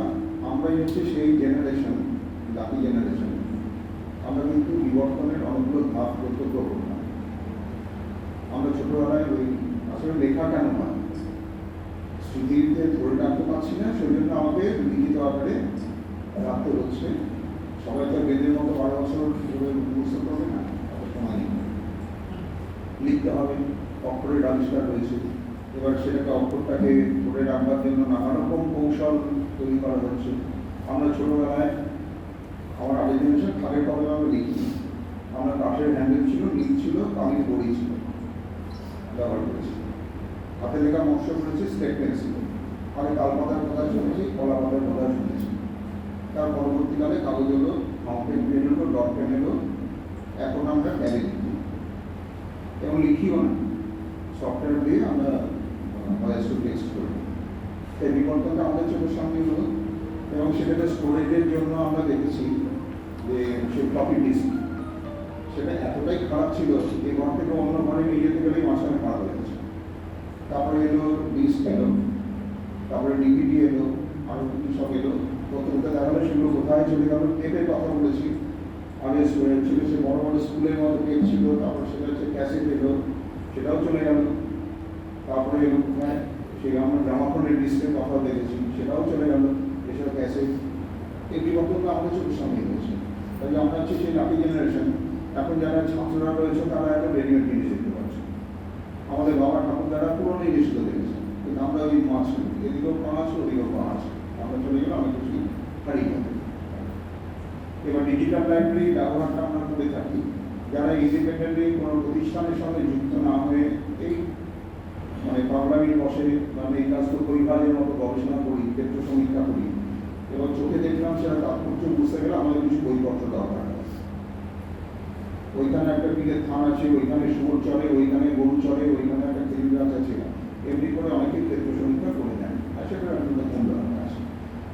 আমরাই হচ্ছে সেই জেনারেশন, লাকি জেনারেশন। আমরা কিন্তু বিবর্তনের অনেকগুলো ধাপ প্রত্যক্ষ করলাম। আমরা ছোটবেলায় ওই আসলে লেখা কেন হয়, স্মৃতিতে ধরে রাখতে পারছি না, সেই জন্য আমাকে লিখিত আকারে রাখতে হচ্ছে। সবাই তো বেদের মতো 12 বছর ধরে মুখস্থ করবে না, অত সময় নেই। লিখতে হবে, অক্ষরের আবিষ্কার হয়েছে। এবার সেটাকে অক্ষরটাকে ধরে রাখবার জন্য নানা রকম কৌশল তৈরি করা হচ্ছে। আমরা ছোটবেলায়, আমার আগের জেনারেশন খাগের কলমে আমরা লিখি, আমরা কাঠের হ্যান্ডেল ছিল, লিখ ছিল, কামির বড়ি ছিল, ব্যবহার করেছি। হাতে লেখা মৎস্য করেছি, স্কেচ পেন্সিল। আগে তাল পাতার কথা শুনেছি, কলা পাতার কথা শুনেছি। তার পরবর্তীকালে কাগজ হলো, ফাউন্টেন পেন হলো, ডট পেন হলো। এখন আমরা ট্যাবে লিখি এবং লিখিও না, সফটওয়্যার দিয়ে আমরা ভয়েস টু টেক্সট করি। এই বিবর্তনটা আমাদের চোখের সামনে হলো, এবং সেটাকে স্টোরেজের জন্য আমরা দেখেছি যে সে ফ্লপি ডিস্ক, সেটা এতটাই খারাপ ছিল যে ঘর থেকে অন্য ঘরে নিয়ে যেতে গেলেই মাঝখানে খারাপ হয়ে গেছে। তারপরে এলো ডিস্ক এলো, তারপরে ডিভিডি এলো, আরও কিছু সব এলো। পত্রিকা দেখালো সেগুলো কোথায় চলে গেল। টেপের কথা বলেছি, আগে ছিল সে বড় বড় স্কুলের মতো টেপ ছিল, তারপর সেটা হচ্ছে ক্যাসেট এলো, সেটাও চলে গেল। তারপরে এলো কোথায় সেই আমরা গ্রামাফোনের ডিসপ্লে কথা দেখেছি, সেটাও চলে গেল। এসব ক্যাসেট এই বিবর্তনটা আমাদের চোখের সামনে হয়েছে। তাই আমরা হচ্ছে সেই লাকি জেনারেশন। এখন যারা ছাত্ররা রয়েছে তারা একটা রেডিমেড জিনিস দেখতে পাচ্ছে। আমাদের বাবা ঠাকুর দ্বারা পুরনো জিনিসগুলো দেখেছে, কিন্তু আমরা ওই মাছ এদিকেও পাওয়া আছে, ওদিকেও পাওয়া আছে, আমরা চলে গেলে অনেক কিছু হারিয়ে যাবে। এবার ডিজিটাল লাইব্রেরি ব্যবহারটা আমরা করে থাকি। যারা ইন্ডিপেন্ডেন্টলি কোনো প্রতিষ্ঠানের সঙ্গে যুক্ত না হয়ে এই মানে পাগলামির বসে মানে এই কাজ পরিবারের মতো গবেষণা করি, ক্ষেত্র সমীক্ষা করি, এবং চোখে দেখলাম সেটা তাৎপর্য বুঝতে গেলে আমাদের কিছু বইপত্র দরকার হয়। ওইখানে একটা পিঠের থান আছে, ওইখানে শুয়োর চড়ে, ওইখানে গরু চড়ে, ওইখানে একটা খেজুর গাছ আছে, এমনি করে অনেকে ক্ষেত্র সমীক্ষা করে দেন, আর সেটা একটা কোন দরকার আছে।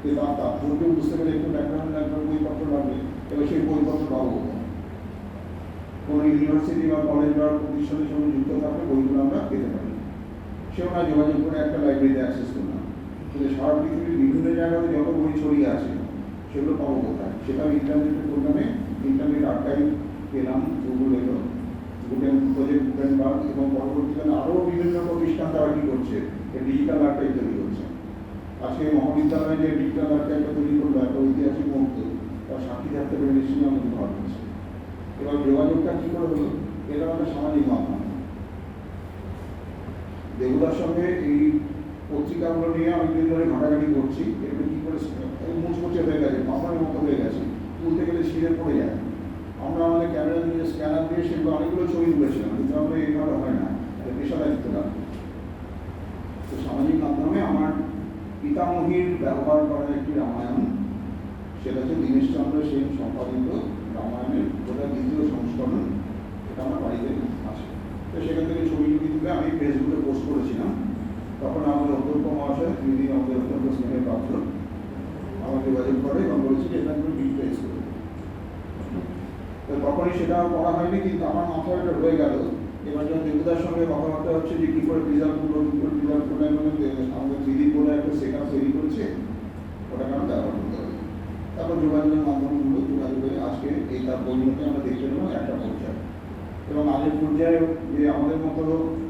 কিন্তু তার তাৎপর্য বুঝতে গেলে একটু ব্যাকগ্রাউন্ড লাগবে, বইপত্র লাগবে, এবার সেই বইপত্র পাবো কোনো ইউনিভার্সিটি বা কলেজ বা প্রতিষ্ঠানের সঙ্গে যুক্ত থাকলে বইগুলো আমরা পেতে পারি। সেও না যোগাযোগ করে একটা লাইব্রেরিতে অ্যাক্সেস করলাম, কিন্তু সারা পৃথিবীর বিভিন্ন জায়গাতে যত বই ছড়িয়ে আছে সেগুলো পাবো কোথায়? সেটাও ইন্টারনেটের প্রোগ্রামে ইন্টারনেট আর্কাইভ পেলাম, গুগল এলো, গুগল প্রজেক্ট গুটেনবার্গ, এবং পরবর্তীকালে আরও বিভিন্ন প্রতিষ্ঠান তারা কী করছে, ডিজিটাল আর্কাইভ তৈরি করছে। আজকে মহাবিদ্যালয়ে যে ডিজিটাল আর্কাইভটা তৈরি করলো একটা ঐতিহাসিক মুহূর্ত, তার সাক্ষী থাকতে পেরে নিশ্চয়ই আমাদের ভালো হচ্ছে। এবার যোগাযোগটা কী করে হলো? এটা আমাদের সামাজিক মাধ্যম। দেবুদার সঙ্গে এই পত্রিকাগুলো নিয়ে অনেকদিন ধরে ঘাটাঘাটি করছি, এগুলো কী করে মুচমুচে হয়ে গেছে, মাথার মতো হয়ে গেছে, তুলতে গেলে ছিঁড়ে পড়ে যায়। আমরা আমাদের ক্যামেরা দিয়ে স্ক্যানার দিয়ে সেগুলো অনেকগুলো ছবি তুলেছিলাম, কিন্তু আমরা এইভাবে হয় না, পেশাদারিত্ব লাগবে। তো সামাজিক মাধ্যমে আমার পিতামহীর ব্যবহার করা একটি রামায়ণ, সেটা হচ্ছে দীনেশচন্দ্র সেন সম্পাদিত রামায়ণের ওটা দ্বিতীয় সংস্করণ, এটা আমার বাড়িতে আছে। তো সেখান থেকে ছবি তুলে আমি ফেসবুকে পোস্ট করেছিলাম। তখন আমাদের অধ্যক্ষ মহাশয়, তিনি আমাদের অত্যন্ত স্নেহের পাত্র, আমাকে যোগাযোগ করে এবং বলেছি যে এটা একটু ডিজিটাইজ করে। তো তখনই সেটা করা হয়নি, কিন্তু আমার মাথায় এটা রয়ে গেল। এবার যখন দেবুদার সঙ্গে কথাবার্তা হচ্ছে যে কী করে প্রিজার্ভ করবো, কী করে প্রিজার্ভ করলে আমাদের দিদি বলে একটা সেট তৈরি করেছে, ওটা কেন ব্যবহার করতে হবে। তারপর যোগাযোগের মাধ্যমগুলো যোগাযোগে আজকে এই তার পরিণতি আমরা দেখতে পেলাম একটা পর্যায়ে। এবং আগের পর্যায়ে যে আমাদের মতো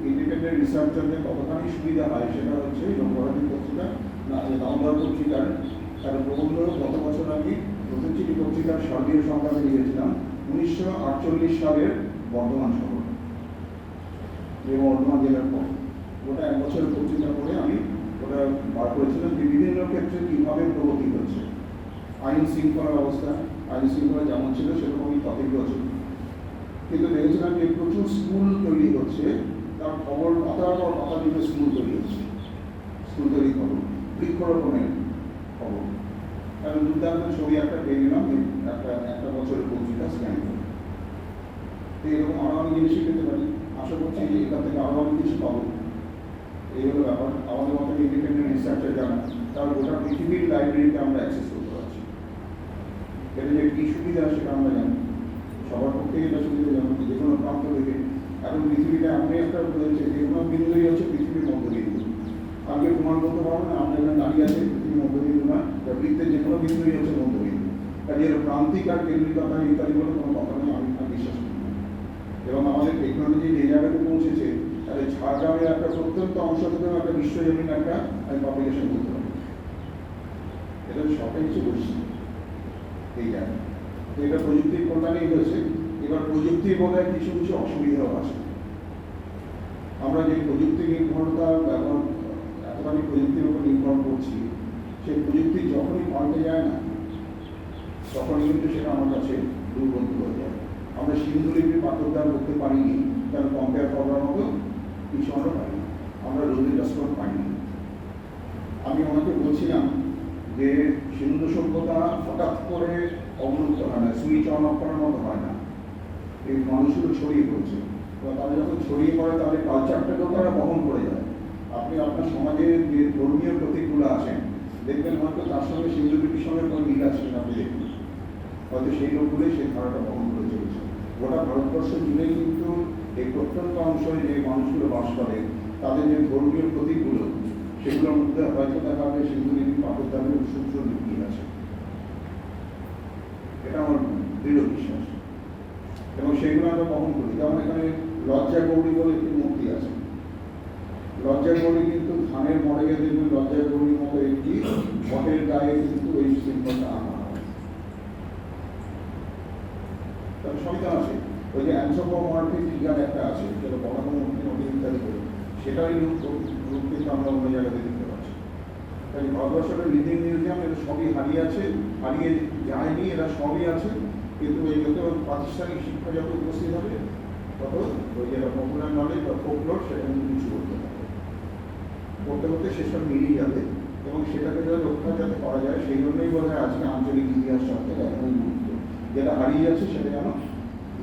ইন্ডিপেন্ডেন্ট রিসার্চারদের কতখানি সুবিধা হয় সেটা হচ্ছে লোকভারতী পত্রিকা নভেম্বর পত্রিকার একটা প্রবন্ধ গত বছর আমি নতুন চিঠি পত্রিকার সর্বীয় সংখ্যাতে লিখেছিলাম 1948 সালের বর্ধমান শহর এবং বর্ধমান জেলার পর ওটা এক বছরের পত্রিকা পড়ে আমি ওটা বার করেছিলাম যে বিভিন্ন ক্ষেত্রে কীভাবে প্রগতি হচ্ছে। আইন শৃঙ্খলা ব্যবস্থা, আইন শৃঙ্খলা যেমন ছিল সেরকমই ততগুলো ছিল, কিন্তু দেখেছিলাম যে প্রচুর স্কুল তৈরি হচ্ছে, তার খবর পাতার পর পাতা দিকে স্কুল তৈরি হচ্ছে, স্কুল তৈরি খবর, বৃক্ষরোপণের খবর। কারণ দুর্দান্ত ছবি একটা পেয়ে গেলাম একটা বছরের পত্রিকা স্ক্যান করে। তো এরকম আরও অনেক জিনিসই পেতে পারি, আশা করছি যে এখান থেকে আরও অনেক কিছু পাবো। এই হলো ব্যাপার। আমাদের মতো ইন্ডিপেন্ডেন্ট রিসার্চার যারা, তারা গোটা পৃথিবীর লাইব্রেরিতে আমরা অ্যাক্সেস করতে পারছি। এটা যে কী সুবিধা সেটা আমরা জানি, সবার পক্ষে এটা সুবিধা জানো, যে কোনো প্রান্ত থেকে এখন পৃথিবীটা এমনই একটা রয়েছে, যে কোনো বিন্দুই হচ্ছে পৃথিবীর মধ্যবিন্দু। আগে প্রমাণ করতে পারবো না, আমরা এখানে দাঁড়িয়ে আছে পৃথিবীর মধ্যবিন্দু না, বৃত্তের যে কোনো বিন্দুই হচ্ছে মধ্যবিন্দু। কাজে এর প্রান্তিক আর কেন্দ্রিকতা ইত্যাদি বলে কোনো কথা নেই, আমি বিশ্বাস করি না। এবং আমাদের টেকনোলজি যে জায়গাতে পৌঁছেছে, তাহলে ঝাড়গ্রামের একটা প্রত্যন্ত অংশ থেকেও একটা বিশ্বজনীন একটা পাবলিকেশন করতে হবে। এটা সরকার কিছু বলছি এই জায়গায়। তো এটা প্রযুক্তির কল্যাণেই হয়েছে। এবার প্রযুক্তির বোধহয় কিছু কিছু অসুবিধাও আছে। আমরা যে প্রযুক্তি নির্ভরতা ব্যবহার এতখানি প্রযুক্তির উপর নির্ভর করছি, সেই প্রযুক্তি যখনই পাল্টে যায় না, তখনই কিন্তু সেটা আমার কাছে দুর্বন্ধ হয়ে যায়। আমরা সিন্ধুলিপি পাঠোদ্ধার করতে পারিনি, কারণ কম্পেয়ার করার মতো কিছু আমরা পাইনি, আমরা রোজিটা স্টোর পাইনি। আমি ওনাকে বলছিলাম যে সিন্ধু সভ্যতা হঠাৎ করে অবলুপ্ত হয় না, সুইচ অন অফ করার মতো হয় না, এই মানুষগুলো ছড়িয়ে পড়ছে। তারা যখন ছড়িয়ে পড়ে তাদের কালচারটাকেও তারা বহন করে যায়। আপনি আপনার সমাজে যে ধর্মীয় প্রতীকগুলো আছেন দেখবেন হয়তো তার সঙ্গে সিন্ধুলিপির সঙ্গে কোনো মিল আছে আপনি দেখুন, হয়তো সেই লোকগুলোই সেই ধারাটা বহন করে চলেছে। গোটা ভারতবর্ষ জুড়েই কিন্তু এই প্রত্যন্ত অংশে যে মানুষগুলো বাস করে তাদের যে ধর্মীয় প্রতীকগুলো, সেগুলোর মধ্যে হয়তো দেখা যাবে সিন্ধুলিপি পাঠোদ্ধারের সূত্র লুকিয়ে আছে। এটা আমার দৃঢ় বিশ্বাস, এবং সেগুলো আমরা বহন করি। যেমন এখানে লজ্জা গৌরী বলে একটি মূর্তি আছে। লজ্জা গৌরী কিন্তু ধানের মরে গিয়ে দেখবেন লজ্জা গৌরীর মতো একটি মঠের গায়ে কিন্তু এই সিম্বলটা আনা হয়। তবে সংবিধান আছে, ওই যে অ্যানথ্রোপোমরফিক ফিগার একটা আছে, যেটা বড় মূর্তি নদী ইত্যাদি করে, সেটাই রূপ কিন্তু আমরা অন্য জায়গাতে দেখতে পাচ্ছি। তাই ভারতবর্ষের লিভিং মিউজিয়াম এরা সবই হারিয়ে আছে, হারিয়ে যায়নি, এরা সবই আছে, কিন্তু এই যত প্রাতিষ্ঠানিক শিক্ষা যত উপস্থিত হবে তত ওই যে পপুলার নলেজ বা ফোকলোর সেটা কিন্তু কিছু করতে হবে, করতে করতে সেসব মিলিয়ে যাবে, এবং সেটাকে যাতে রক্ষা যাতে করা যায় সেই জন্যই বোধ হয় আজকে আঞ্চলিক ইতিহাস সপ্তাহে এখনই গুরুত্ব। যেটা হারিয়ে যাচ্ছে সেটা যেন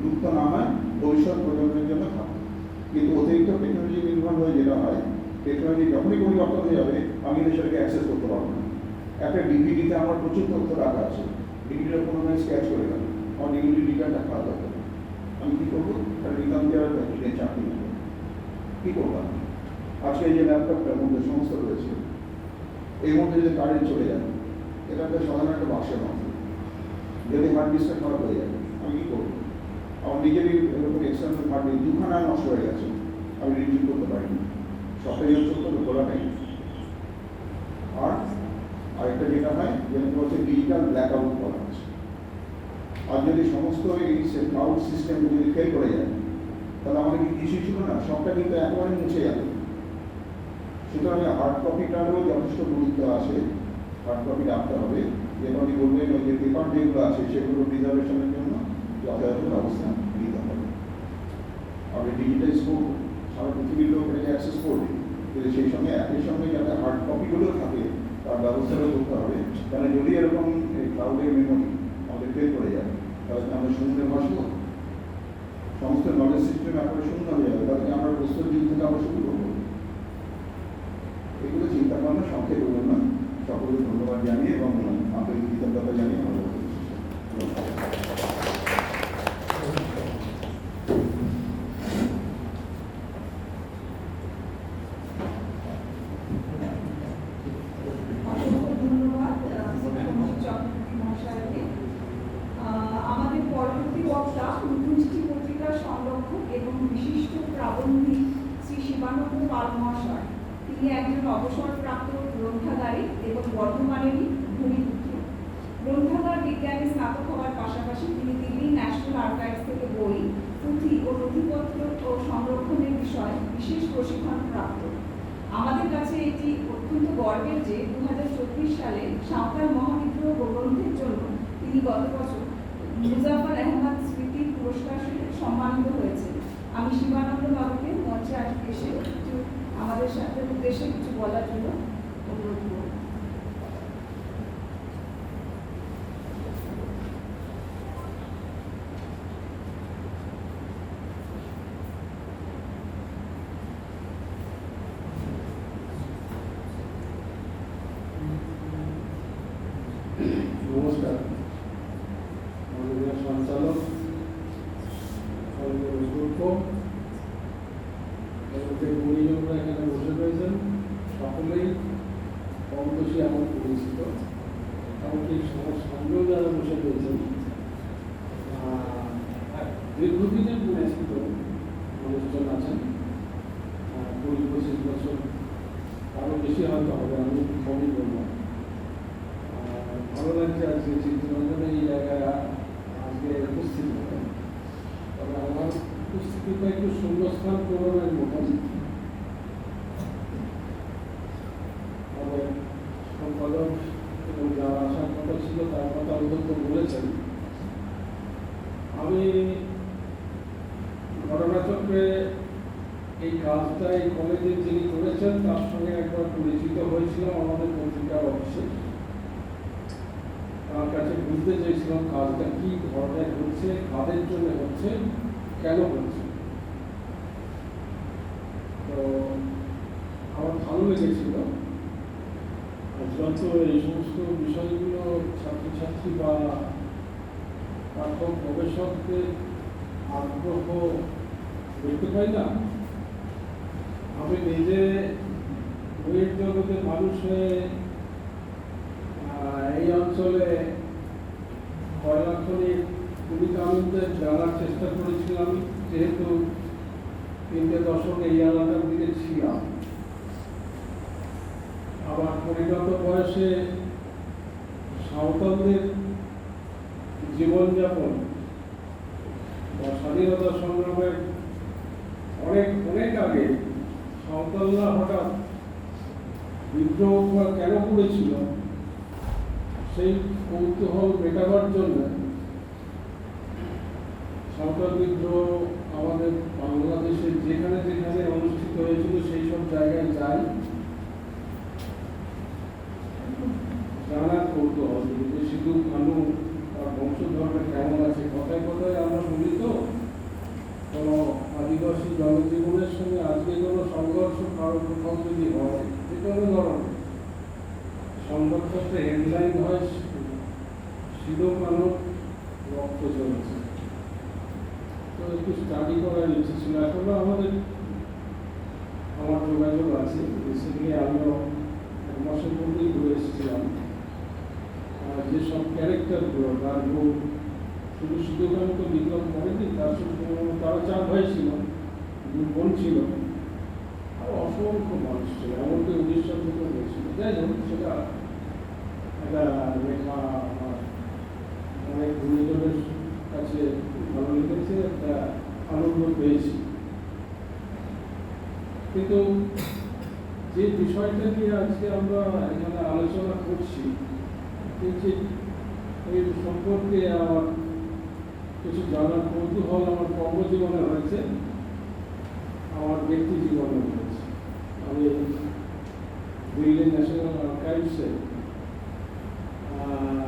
লুপ্ত না হয়, ভবিষ্যৎ প্রজন্মের জন্য থাকে। কিন্তু অতিরিক্ত টেকনোলজি নির্ভর হয়ে যেটা হয়, টেকনোলজি যখনই পরিবর্তন হয়ে যাবে আমি কিন্তু সেটাকে অ্যাক্সেস করতে পারবো না। একটা ডিভিডিতে আমার প্রচুর তথ্য রাখা আছে, ডিভিডিটা কোনো স্ক্যাচ করে গেল, আমার ডিভিডি রিটার্নটা খাওয়া দরকার, আমি কী করবো? একটা রিটার্ন দেওয়ার চাকরি নেবো, কী করবো? আজকে এই যে ল্যাপটপটার মধ্যে সমস্ত রয়েছে, এর মধ্যে যদি কারেন্ট চলে যাবে, এটা একটা সাধারণ একটা বাক্সের মতো, যদি হার্ড ডিস্কটা খারাপ হয়ে যাবে আমি কী করবো? আমার নিজেরই এরকম এক্সটার্নাল হার্ড ডিস্ক দুখানা নষ্ট হয়ে গেছে, আমি রিভিউ করতে পারিনি, সফটওয়্যার চলতে তো খোলা নেই। আর আরেকটা যেটা হয় যেটা হচ্ছে ডিজিটাল ব্ল্যাক আউট করা আছে। আর যদি সমস্ত এই ক্লাউড সিস্টেম যদি ফেল করে যায় তাহলে আমাদের কি কিছু ছিল না, সবটা কিন্তু একেবারে মুছে যাবে। সুতরাং হার্ড কপিটারও যথেষ্ট গুরুত্ব আছে, হার্ড কপি রাখতে হবে, যেটা আমি বলবেন ওই যে পেপার যেগুলো আছে সেগুলো রিজার্ভেশনের জন্য যথাযথ ব্যবস্থা নিতে হবে। আমি ডিজিটাইজ করবো, সারা পৃথিবীর লোক এটাকে অ্যাক্সেস করবে, কিন্তু সেই সঙ্গে একই সঙ্গে যাতে হার্ড কপিগুলো থাকে তার ব্যবস্থাটা করতে হবে। কারণ যদি এরকম এই ক্লাউডের মেমোরি আমাদের ফেল করে যায় তাহলে আমরা সমুদ্রে ভাসবো, সমস্ত নলেজ সিস্টেম একবারে শূন্য হয়ে যাবে, তাহলে আমরা প্রস্তুত যুগ থেকে আমরা শুরু করবো। এগুলো চিন্তা ভাবনা সংক্ষেপে বললাম, সকলকে ধন্যবাদ জানিয়ে এবং আন্তরিক কৃতজ্ঞতা জানিয়ে আমরা আমাদের পরবর্তী বক্তা নতুনচিঠি পত্রিকার সংরক্ষক এবং বিশিষ্ট প্রাবন্ধিক শ্রী শিবানন্দ পাল মহাশয়। তিনি একজন অবসরপ্রাপ্ত গ্রন্থাগারিক এবং বর্ধমানেরই ভূমিপুত্র। গ্রন্থাগার বিজ্ঞানে স্নাতক হওয়ার পাশাপাশি তিনি দিল্লি ন্যাশনাল আর্কাইভস থেকে বই, পুঁথি ও নথিপত্র ও সংরক্ষণের বিষয়ে বিশেষ প্রশিক্ষণ প্রাপ্ত। আমাদের কাছে এটি অত্যন্ত গর্বের যে 2024 সালে সাঁওতাল মহাবিদ্রোহ গ্রন্থের জন্য তিনি গত বছর মুজাফফর আহমদ স্মৃতি পুরস্কার সম্মানিত হয়েছে। আমি শিবানন্দ বাবুকে মঞ্চে এসে একটু আমাদের সাথে উদ্দেশ্যে কিছু বলার জন্য অনুরোধ করব। নমস্কার, মাননীয় সঞ্চালক, যে গুণীজনরা এখানে বসে রয়েছেন সকলেই কম বেশি আমার পরিচিত, এমনকি সঙ্গেও যারা বসে রয়েছেন দীর্ঘদিনের পরিচিত মানুষজন আছেন, 20-25 বছর আরও বেশি হয়তো হবে, আমি কমই বলবো। ভালো লাগছে আজকে চিত্তরঞ্জনে এই জায়গায় আজকে উপস্থিত হবে, তবে আমার উপস্থিতিটা একটু শূন্যস্থান পূরণের মতন। তবে সম্পাদক এবং যারা আসার কথা ছিল তার কথা অন্তত বলেছেন। আমি ঘটনাচক্রে এই কাজটা এই কলেজে যিনি করেছেন তার সঙ্গে একবার পরিচিত হয়েছিলাম আমাদের পত্রিকার অফিসে। তার কাছে বুঝতে চাইছিলাম কাজটা কি ধরনের হচ্ছে, কাদের জন্য হচ্ছে, কেন হচ্ছে। তো আমার ভালো লেগেছিল। যত এই সমস্ত বিষয়গুলো ছাত্রছাত্রী বা পাঠক গবেষকদের আগ্রহ দেখতে পাই না, আমি নিজে বইয়ের জগতের মানুষ হয়ে এই অঞ্চলে কয়লা খনি ভূমিকা আমি জানার চেষ্টা করেছিলাম, যেহেতু 3টে দশক এই এলাকার দিকে ছিলাম। আবার পরিণত বয়সে সাঁওতালদের জীবনযাপন বা স্বাধীনতা সংগ্রামের অনেক আগে সাঁওতালরা হঠাৎ বিদ্রোহ কেন করেছিল সেই কৌতূহল মেটাবার জন্য সাঁওতাল বিদ্রোহ আমাদের বাংলাদেশে যেখানে যেখানে অনুষ্ঠিত হয়েছিল সেই সব জায়গায় যাই, জানার কৌতূহল যে সিধু কানু আর বংশধরটা কেমন আছে। কথায় কথায় আমরা বলি তো কোনো আদিবাসী জনজীবনের সঙ্গে আজকে কোনো সংঘর্ষ কারো কোথাও যদি হয়, যে কোনো ধরনের সংবাদপত্রে হেডলাইন হয় সিধু কানু রক্ত চলেছে। তো একটু স্টাডি করার ইচ্ছে ছিল। এখনো আমার যোগাযোগ আছে। রিসেন্টলি আমিও 1 মাসের মধ্যেই ঘুরে এসেছিলাম। যেসব ক্যারেক্টারগুলো তার শুধু সিধু কানু তো বিপ্লব করেনি, তারা 4 ভাই ছিল, 2 বোন ছিল, আর অসংখ্য মানুষ ছিল, এমনকি উড়িষ্যা থেকে হয়েছিল। যাই হোক, সেটা একটা লেখা আমার অনেক গুরুজনের কাছে ভালো লেগেছে, একটা আনন্দ পেয়েছি। কিন্তু যে বিষয়টা নিয়ে আজকে আমরা এখানে আলোচনা করছি, কিন্তু এই সম্পর্কে আমার কিছু জানার কৌতূহল আমার কর্মজীবনে হয়েছে, আমার ব্যক্তি জীবনে হয়েছে। আমি দিল্লি ন্যাশনাল আর্কাইভসে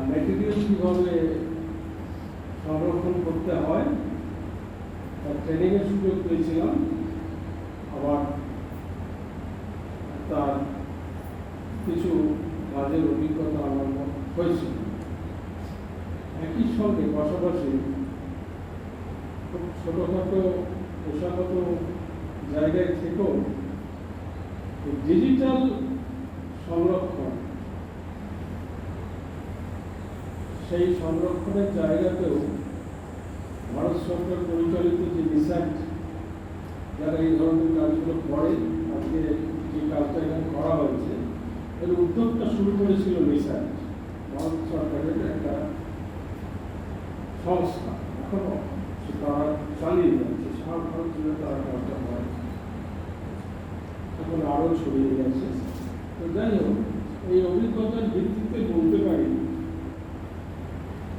ম্যাটেরিয়াল কীভাবে সংরক্ষণ করতে হয় তার ট্রেনিংয়ের সুযোগ পেয়েছিলাম। আবার তার কিছু কাজের অভিজ্ঞতা আমার হয়েছিল। একই সঙ্গে পাশাপাশি খুব ছোটোখাটো পেশাগত জায়গায় থেকেও ডিজিটাল সংরক্ষণ, সেই সংরক্ষণের জায়গাতেও ভারত সরকার পরিচালিত যে রিসার্চ, যারা এই ধরনের কাজগুলো করে, আজকে যে কাজটা এখানে করা হয়েছে, এর উদ্যোগটা শুরু করেছিল রিসার্চ, ভারত সরকারের একটা সংস্থা। এখনো তারা চালিয়ে যাচ্ছে, সারা ভারত জুড়ে তারা কাজটা হয়, এখন আরও ছড়িয়ে গেছে। তো যাই হোক, এই অভিজ্ঞতার ভিত্তিতে বলতে পারি,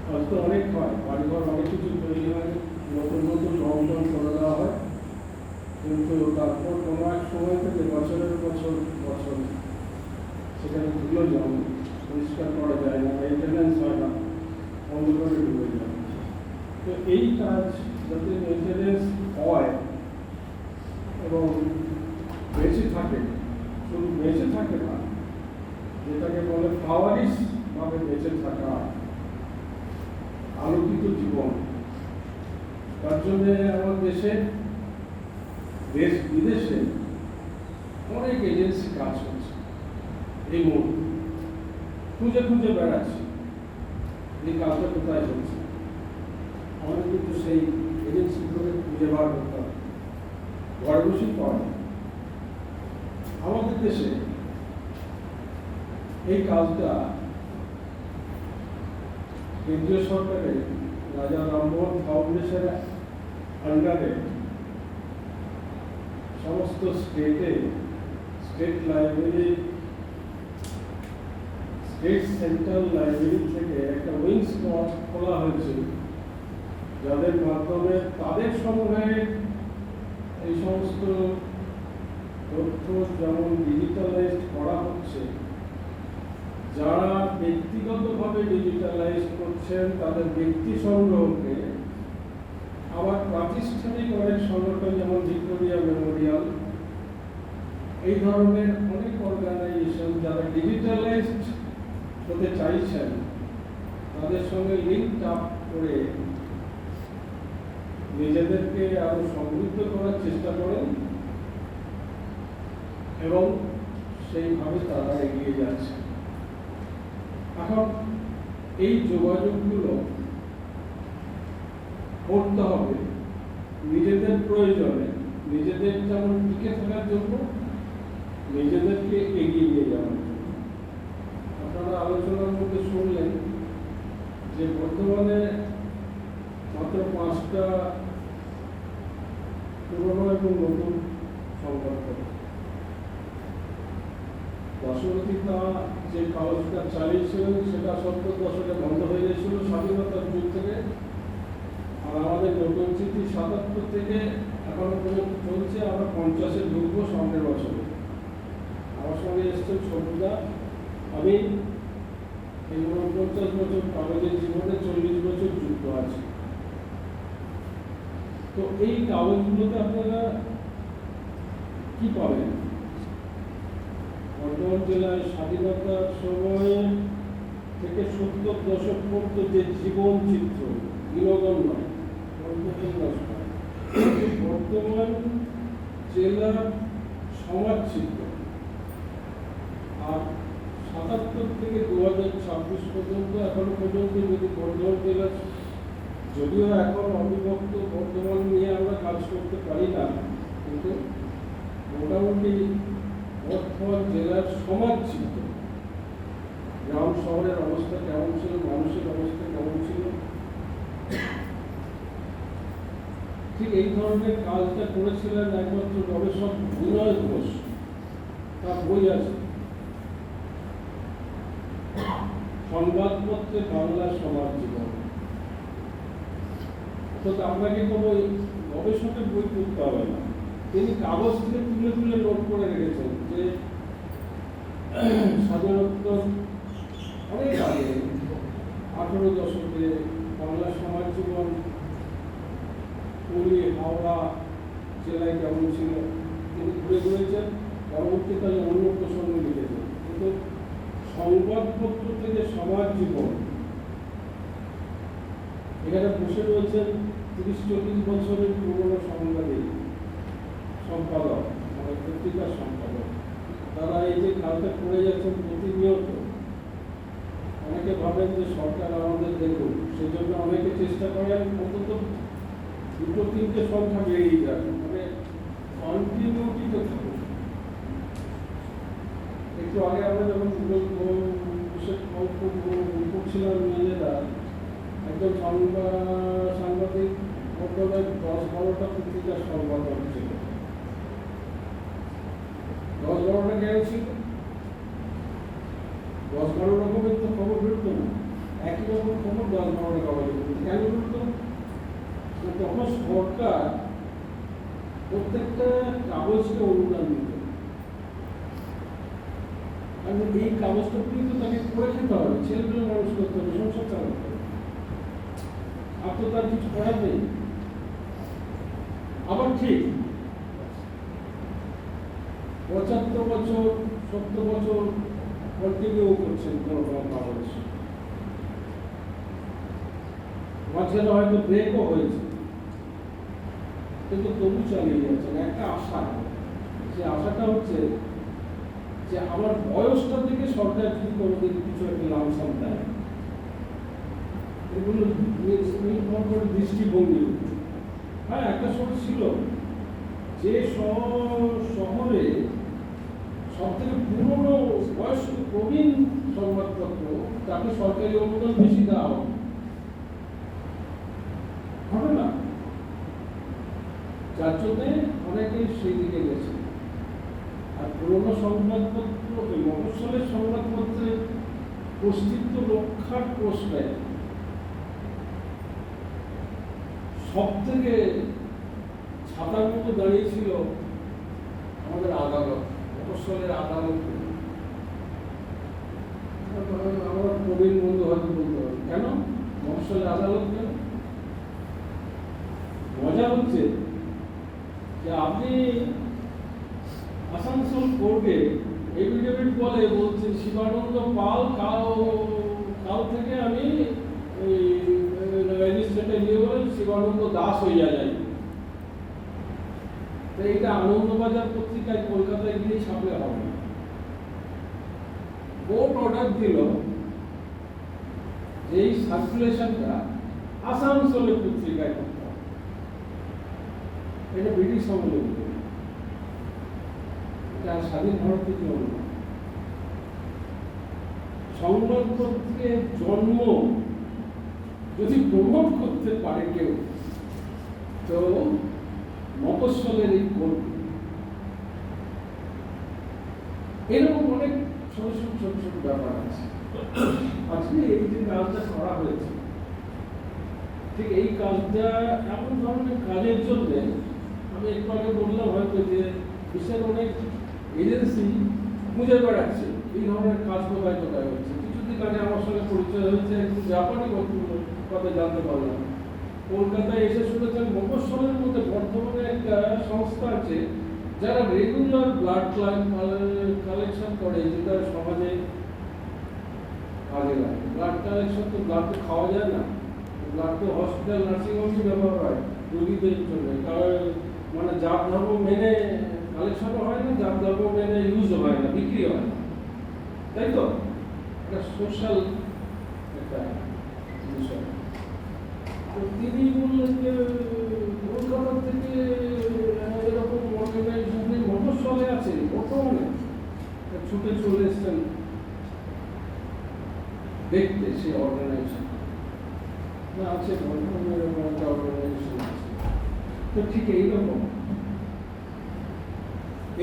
হয়তো অনেক হয়, বাড়িঘর অনেক কিছু তৈরি হয়, নতুন নতুন রং করে দেওয়া হয়, কিন্তু তারপর কোনো এক সময় থেকে বছরের বছর সেখানে ধুলো জমে, পরিষ্কার করা যায় না, মেনটেন্যান্স হয় না, অন্ধকারে ডুবে যায়। তো এই কাজ যাতে মেনটেন্যান্স হয় এবং বেঁচে থাকে, শুধু বেঁচে থাকে না, যেটাকে বলে পাওয়ারিস ভাবে বেঁচে থাকা, আলোকিত জীবন, তার জন্য আমার দেশ বিদেশে অনেক এজেন্সি কাজ করছে। এই মুহূর্তে খুঁজে বেড়াচ্ছি এই কাজটা কোথায় হচ্ছে। আমাদের কিন্তু সেই এজেন্সিগুলোকে খুঁজে বার করতে হবে, ঘরে বসেই পড়ে। আমাদের দেশে এই কাজটা কেন্দ্রীয় সরকারের রাজা রামমোহন ফাউন্ডেশনের আন্ডারে সমস্ত state library, state central library থেকে একটা উইং স্পট খোলা হয়েছে, যাদের মাধ্যমে তাদের সমূহে এই সমস্ত তথ্য যেমন ডিজিটালাইজ করা হচ্ছে, যারা ব্যক্তিগতভাবে ডিজিটালাইজ করছেন তাদের ব্যক্তি সংগ্রহকে, আবার প্রাতিষ্ঠানিক অনেক সংগঠন যেমন ভিক্টোরিয়া মেমোরিয়াল, এই ধরনের অনেক অর্গানাইজেশন যারা ডিজিটালাইজড হতে চাইছেন, তাদের সঙ্গে লিঙ্ক আপ করে নিজেদেরকে আরো সমৃদ্ধ করার চেষ্টা করেন এবং সেইভাবে তারা এগিয়ে যাচ্ছে। এখন এই যোগাযোগগুলো করতে হবে নিজেদের প্রয়োজনে, নিজেদের যেমন টিকে থাকার জন্য, নিজেদেরকে এগিয়ে নিয়ে যাওয়ার জন্য। আপনারা আলোচনার মধ্যে শুনলেন যে বর্তমানে মাত্র 5টা পুরনো এবং নতুন সংবাদপত্র। দশরথীতা যে কাগজটা চালিয়েছিলেন সেটা 70 দশকে বন্ধ হয়ে গেছিল স্বাধীনতার যুগ থেকে। আর আমাদের নতুন চিঠি 77 থেকে এখনো পর্যন্ত চলছে। আমরা 50-এ ঢুকবো সামনের বছরে। আমার সঙ্গে এসছেন সবুজদা। আমি এই 49 বছর কাগজের জীবনে 40 বছর যুক্ত আছি। তো এই কাগজগুলোতে আপনারা কি পাবেন? বর্ধমান জেলায় স্বাধীনতার সময় থেকে 70 দশক পর্যন্ত যে জীবন চিত্র, বিনোদন নয়, বর্তমান জেলার সমাজ চিত্র, আর 77 থেকে 2026 পর্যন্ত এখনো পর্যন্ত যদি বর্ধমান জেলার, যদিও এখন অবিভক্ত বর্ধমান নিয়ে আমরা কাজ করতে পারি না, কিন্তু মোটামুটি বর্ধমান জেলার সমাজ চিত্র, গ্রাম শহরের অবস্থা কেমন ছিল, মানুষের অবস্থা কেমন ছিল, ঠিক এই ধরনের কাজটা করেছিলেন একমাত্র গবেষক বিনয় ঘোষ। তার বই আছে সংবাদপত্রে বাংলা সমাজ জীবন। তো আপনাকে কোনো গবেষকের বই পড়তে হবে না, তিনি কাগজ থেকে তুলে তুলে নোট করে রেখেছেন যে স্বাধীনোত্তর অনেক আগে 18 দশকে বাংলা সমাজ জীবন পুরী, হাওড়া জেলায় কেমন ছিল তিনি ঘুরে ঘুরেছেন। পরবর্তীকালে অন্য প্রসঙ্গ লিখেছেন, কিন্তু সংবাদপত্র থেকে সমাজ জীবন, এখানে বসে রয়েছেন 30-40 বছরের পুরনো সাংবাদিক, সম্পাদক, মানে পত্রিকার সম্পাদক। তারা এই যে কাজটা করে যাচ্ছেন প্রতিনিয়ত, অনেকে ভাবেন যে সরকার আমাদের দেখুন, সেই জন্য অনেকে চেষ্টা করেন অন্তত 2-3টে সংখ্যা বেরিয়ে যাক, মানে কন্টিনিউটিতে থাকুন। একটু আগে আমরা যখন করছিলাম নিজেরা, একজন সাংবাদিক বর্তমানে 10-12টা পত্রিকার সংবাদক ছিল। 10-12টা কেন ছিল? 10-12 রকমের তো খবর বেরোতো না, একই রকম খবর 10-12টা কাগজে বেরোতো। কেন বেরোতো? তখন সরকার প্রত্যেকটা কাগজকে অনুদান দিত। এই কাগজটা কিন্তু তাকে করে খেতে হবে, ছেলেগুলো মানুষ করতে হবে, সংসার চালাতে হবে, আর তো তার কিছু করার নেই। আবার ঠিক 75 বছর 70 বছর কন্টিনিউ করছেন কোনো কাগজ, মাঝখানে হয়তো ব্রেকও হয়েছে, কিন্তু তবু চালিয়ে যাচ্ছেন একটা আশা। যে আশাটা হচ্ছে যে আমার বয়সটা থেকে সরকার যদি কোনোদিন কিছু একটা লামসাম দেয়, এগুলো দৃষ্টিভঙ্গি। হ্যাঁ, একটা সময় ছিল যে শহরে সব থেকে পুরনো বয়স্ক প্রবীণ সংবাদপত্র, তাকে সরকারি অনুদান বেশি দেওয়া হবে, হবে না? যার জন্যে অনেকেই সেই দিকে গেছে। আর পুরোনো সংবাদপত্র, এই মফস্বলের সংবাদপত্রের অস্তিত্ব রক্ষার প্রশ্নে সব থেকে ছাতার মতো দাঁড়িয়েছিল আমাদের আদালত, মফস্বলের আদালত। আমার প্রবীণ বন্ধু হয়তো বলতে পারে, কেন মফস্বলের আদালত কেন? মজা হচ্ছে যে আপনি আসানসোল কোর্টে এফিডেভিট বলে বলছেন শিবানন্দ পাল কাল থেকে আমি ম্যাজিস্ট্রেটে গিয়ে বলেন শিবানন্দ দাস হইয়া যাই। তো এইটা আনন্দবাজার পত্রিকায় কলকাতায় গিয়ে ছাপলে হবে। কোর্ট অর্ডার দিল যে এই সার্কুলেশনটা আসানসোলের পত্রিকায় করতাম। এটা ব্রিটিশ আমলের বই। এটা স্বাধীন ভারতের জন্য সংবাদপত্রের জন্ম যদি প্রমোট করতে পারে কেউ, তো মফস্বলের এই কর্মী। এরকম অনেক ছোট ছোট ছোট ছোট ব্যাপার আছে। আজকে এই যে কাজটা করা হয়েছে, ঠিক এই কাজটা এমন ধরনের কাজের জন্য আমি একটু আগে বললাম হয়তো যে বিশ্বের অনেক এজেন্সি খুঁজে বেড়াচ্ছে এই ধরনের কাজ কোথায় কোথায় হচ্ছে। কিছুদিন আগে আমার সঙ্গে পরিচয় হয়েছে, একটু জাপানি কথা জানতে পারলাম। কলকাতায় এসে শুনেছেন মফস্বলের মধ্যে বর্ধমানে একটা সংস্থা আছে যারা রেগুলার ব্লাড কালেকশন করে, যেটা সমাজে কাজে লাগে। ব্লাড কালেকশন তো ব্লাড তো খাওয়া যায় না, ব্লাড তো হসপিটাল নার্সিংহোমে ব্যবহার হয় রোগীদের জন্য। মানে জাত ধর্ম মেনে কালেকশনও হয় না, জাত ধর্ম মেনে ইউজও হয় না, বিক্রি হয় না, তাই তো? একটা সোশ্যাল একটা বিষয়। তো তিনি বললেন যে কলকাতা থেকে এরকম অর্গানাইজেশন মফস্বলে আছে, বর্তমানে ছুটে চলে এসছেন দেখতে সেই অর্গানাইজেশন আছে, বর্তমানে এরকম একটা অর্গানাইজেশন আছে। তো ঠিক এইরকম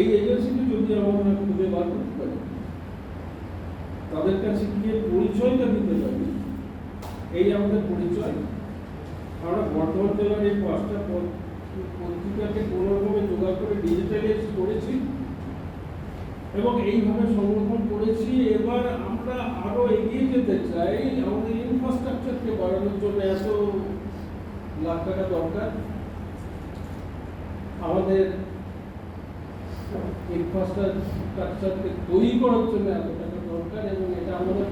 এই এজেন্সিকে যদি আমরা খুঁজে বার করতে পারি, তাদের কাছে গিয়ে পরিচয়টা দিতে পারি, এই আমাদের পরিচয়। আমরা বর্ধমান জেলার এই 5টা পত্রিকাকে কোনো রকমে জোগাড় করে ডিজিটালাইজ করেছি এবং এইভাবে সংরক্ষণ করেছি। এবার আমরা আরো এগিয়ে যেতে চাই। আমাদের ইনফ্রাস্ট্রাকচারকে বাড়ানোর জন্য এত লাখ টাকা দরকার। আমাদের ইনফ্রাস্ট্রাকচারকে তৈরি করার জন্য এত টাকা দরকার এবং এটা আমাদের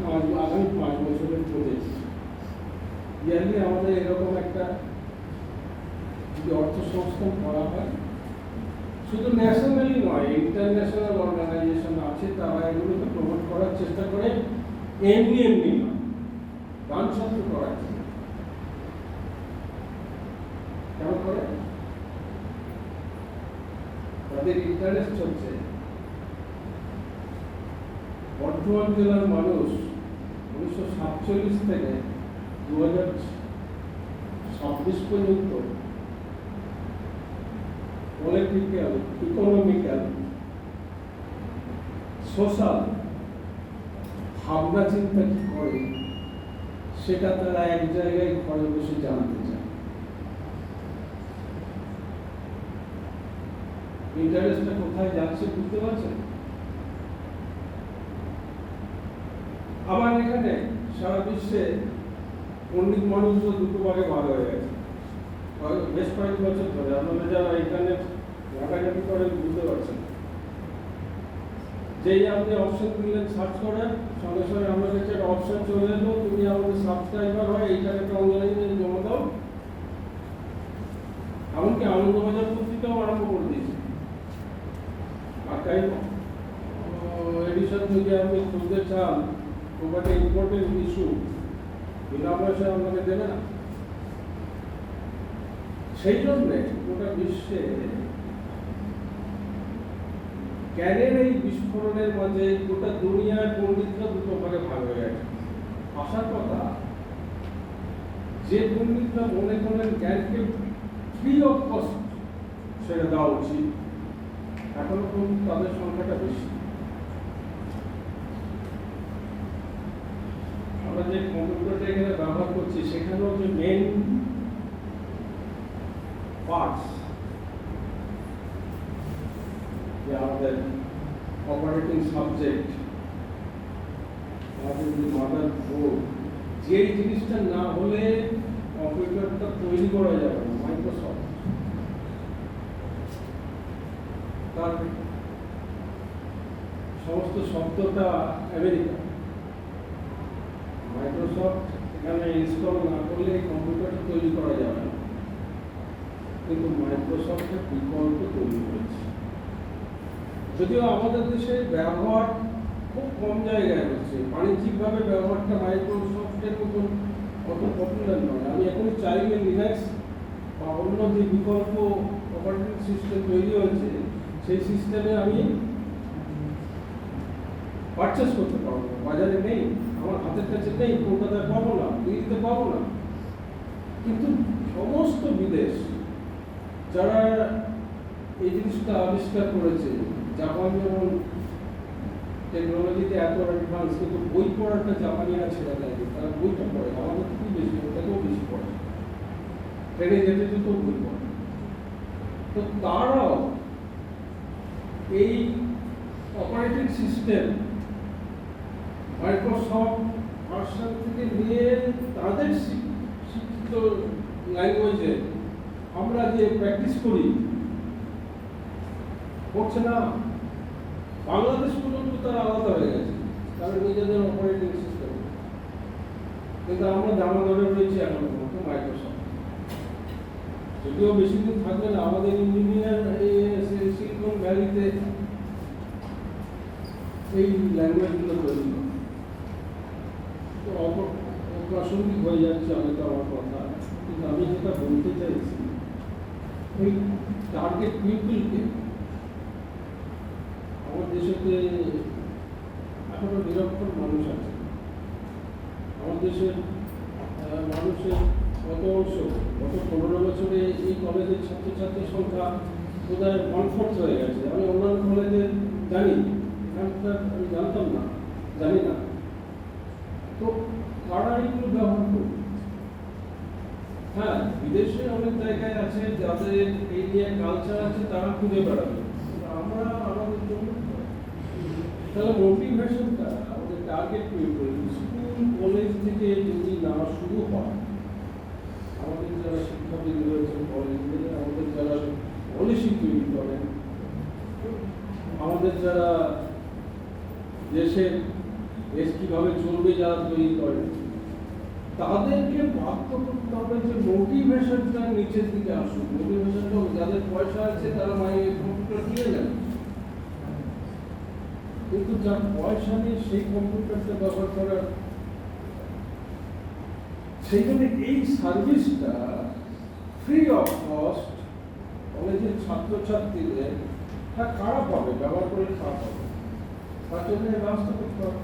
আগামী 5 বছরের প্রজেক্ট। ইয়ারলি আমাদের এরকম একটা যদি অর্থ সংস্থান করা হয়, শুধু ন্যাশনালি নয়, ইন্টারন্যাশনাল অর্গানাইজেশন আছে, তারা এগুলোকে প্রমোট করার চেষ্টা করে, এমনি নয়, দান সত্য করার চেষ্টা কেন করে? তাদের ইন্টারেস্ট হচ্ছে বর্ধমান জেলার মানুষ 1947 থেকে 2026 পর্যন্ত পলিটিক্যাল, ইকোনমিক্যাল, সোশ্যাল ভাবনা চিন্তা কি করে সেটা তারা এক জায়গায় ঘরে বসে জানতে চায়। ইন্টারেস্টটা কোথায় যাচ্ছে বুঝতে পারছেন? আবার এখানে সারা বিশ্বে পণ্ডিত মানুষরা দুটো ভাগে ভাগ হয়ে গেছে বেশ কয়েক বছর ধরে। আপনারা যারা ইন্টারনেট ঘাটাঘাটি করেন বুঝতে পারছেন, যেই আপনি অপশন দিলেন সার্চ করার সঙ্গে সঙ্গে আমার কাছে একটা অপশন চলে এলো, তুমি আমাদের সাবস্ক্রাইবার হয় এইটার একটা অনলাইনে জমা দাও। এমনকি আনন্দবাজার পত্রিকাও আরম্ভ করে দিয়েছে। আর্কাইভ এডিশন যদি আপনি খুঁজতে চান, খুব একটা ইম্পর্টেন্ট ইস্যু, বিনা পয়সা আপনাকে দেবে না। সেই জন্যে গোটা বিশ্বে জ্ঞানের এই বিস্ফোরণের মাঝে গোটা দুনিয়ার পণ্ডিতরা দুটো ভাগে ভাগ হয়ে গেছে। আসার কথা যে পণ্ডিতরা মনে করেন জ্ঞানকে ফ্রি অফ কস্ট সেটা দেওয়া উচিত, এখনো কিন্তু তাদের সংখ্যাটা বেশি। আমরা যে কম্পিউটারটা এখানে ব্যবহার করছি সেখানেও যে মেন পার্টস, যে আমাদের অপারেটিং সাবজেক্ট, আমাদের যে মাদার বোর্ড, যে জিনিসটা না হলে কম্পিউটারটা তৈরি করা যাবে না, মাইক্রোসফট। তার সমস্ত শব্দটা আমেরিকা। মাইক্রোসফট এখানে ইনস্টল না করলে কম্পিউটারটা তৈরি করা যাবে না, কিন্তু মাইক্রোসফটের বিকল্প তৈরি করেছে। যদিও আমাদের দেশে ব্যবহার খুব কম জায়গায় হচ্ছে, বাণিজ্যিকভাবে ব্যবহারটা মাইক্রোসফটের মতন অত পপুলার নয়। আমি এখন চাইলে লিনাক্স বা অন্য যে বিকল্প অপারেটিং সিস্টেম তৈরি হয়েছে সেই সিস্টেমে আমি পারচেস করতে পারবো, বাজারে নেই, আমার হাতের কাছে নেই, কলকাতায় পাবো না, দিল্লিতে পাবো না। কিন্তু সমস্ত বিদেশ যারা এই জিনিসটা আবিষ্কার করেছে, জাপান যেমন টেকনোলজিতে এত অ্যাডভান্স, কিন্তু বই পড়াটা জাপানিরা ছেড়ে দেয়, তারা বইটা পড়ে, আমাদের খুবই বেশি, ওটাকেও বেশি পড়ে, ট্রেনে যেতে যেতেও বই পড়ে। তো তারাও এই অপারেটিং সিস্টেম মাইক্রোসফট ভার্সন থেকে নিয়ে তাদের শিক্ষিত ল্যাঙ্গুয়েজে আমরা যে প্র্যাকটিস করি করছে না। বাংলাদেশ পর্যন্ত তারা আলাদা হয়ে গেছে, তারা নিজেদের অপারেটিং সিস্টেম, কিন্তু আমরা দামা ধরে রয়েছি এখন পর্যন্ত মাইক্রোসফট। যদিও বেশি দিন থাকবে না, আমাদের ইঞ্জিনিয়ার সিলিকন ভ্যালিতে এই ল্যাঙ্গুয়েজগুলো তৈরি করে। তো অপ্রাসঙ্গিক হয়ে যাচ্ছে হয়তো আমার কথা, কিন্তু আমি যেটা বলতে চাইছি, ওই টার্গেট পিপলকে আমার দেশেতে এখনো নিরক্ষর মানুষ আছে। আমার দেশের মানুষের কত অংশ গত 15 বছরে এই কলেজের ছাত্রছাত্রীর সংখ্যা বোধহয় 1/4 হয়ে গেছে। আমি অন্যান্য কলেজে জানি, এখানকার আমি জানতাম না, জানি না। তো কারা এগুলো ব্যবহার করবে? হ্যাঁ, বিদেশে অনেক জায়গায় আছে যাদের এই নিয়ে কালচার আছে, তারা খুঁজে বেড়াবে। আমরা আমাদের জন্য তাহলে মোটিভেশনটা আমাদের টার্গেট পিপল স্কুল কলেজ থেকে যদি না শুরু হয়, আমাদের যারা শিক্ষাবিদ রয়েছেন কলেজে, আমাদের যারা পলিসি তৈরি করেন, আমাদের যারা দেশ কিভাবে চলবে যারা তৈরি করেন, তাদেরকে বাধ্য করতে হবে যে মোটিভেশনটা নিচের দিকে আসুক। মোটিভেশনটা যাদের পয়সা আছে তারা কম্পিউটার কিনে নেন, কিন্তু যার পয়সা নেই সেই কম্পিউটারটা ব্যবহার করার, সেই জন্য এই সার্ভিসটা ফ্রি অফ কস্ট কলেজের ছাত্রছাত্রীদের কারা পাবে, ব্যবহার করে কারা পাবে, তার জন্য ব্যবস্থা করতে হবে।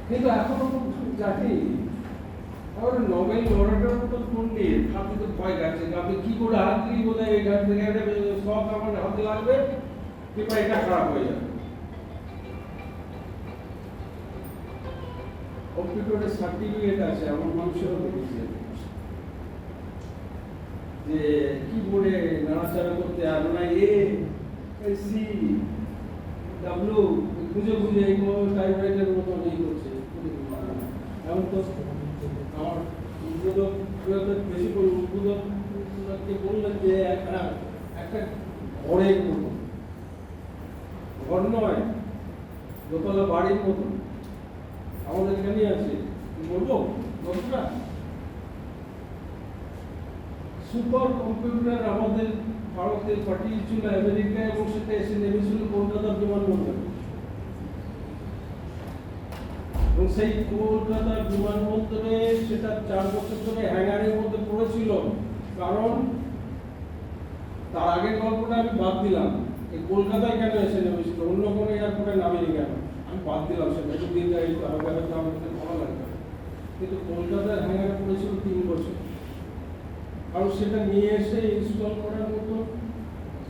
কিন্তু এখনো জানি আর নোবেল লরেটের মতো পণ্ডিত, আপনি তো ভয় গেছে, আপনি কি করে হাত দিয়ে বলে এই ঘাট থেকে একটা শখ আমার হাতে লাগবে কিংবা এটা খারাপ হয়ে যাবে। কম্পিউটারের সার্টিফিকেট আছে, আমার মানুষেরও দেখেছে যে কিবোর্ডে নাড়াচাড়া করতে আর না সি ডাব্লিউ খুঁজে খুঁজে এই টাইপরাইটারের মতো এই করছে। এমন তো আমার উদ্বোধক বেশি করে উদ্বোধককে বললেন যে একটা ঘরের মতো, ঘর নয়, দোতলা বাড়ির মতো আমাদের এখানে আছে। বলবো বন্ধুরা, সুপার কম্পিউটার আমাদের ভারতে পাঠিয়েছিল আমেরিকা, এবং সেটা এসে নেমেছিল কলকাতার বিমানবন্দরে, এবং সেই কলকাতার বিমানবন্দরে সেটা 4 বছর ধরে হ্যাঙ্গারের মধ্যে পড়েছিল। কারণ তার আগের গল্পটা আমি বাদ দিলাম, এই কলকাতায় কেন এসে নেমেছিল, অন্য কোনো এয়ারপোর্টে নামেনি কেন, আমি বাদ দিলাম সেটা, একটু দিন গাড়িতে আমাদের ভালো লাগবে। কিন্তু কলকাতার হ্যাঙ্গারে পড়েছিল 3 বছর, কারণ সেটা নিয়ে এসে ইনস্টল করার মতো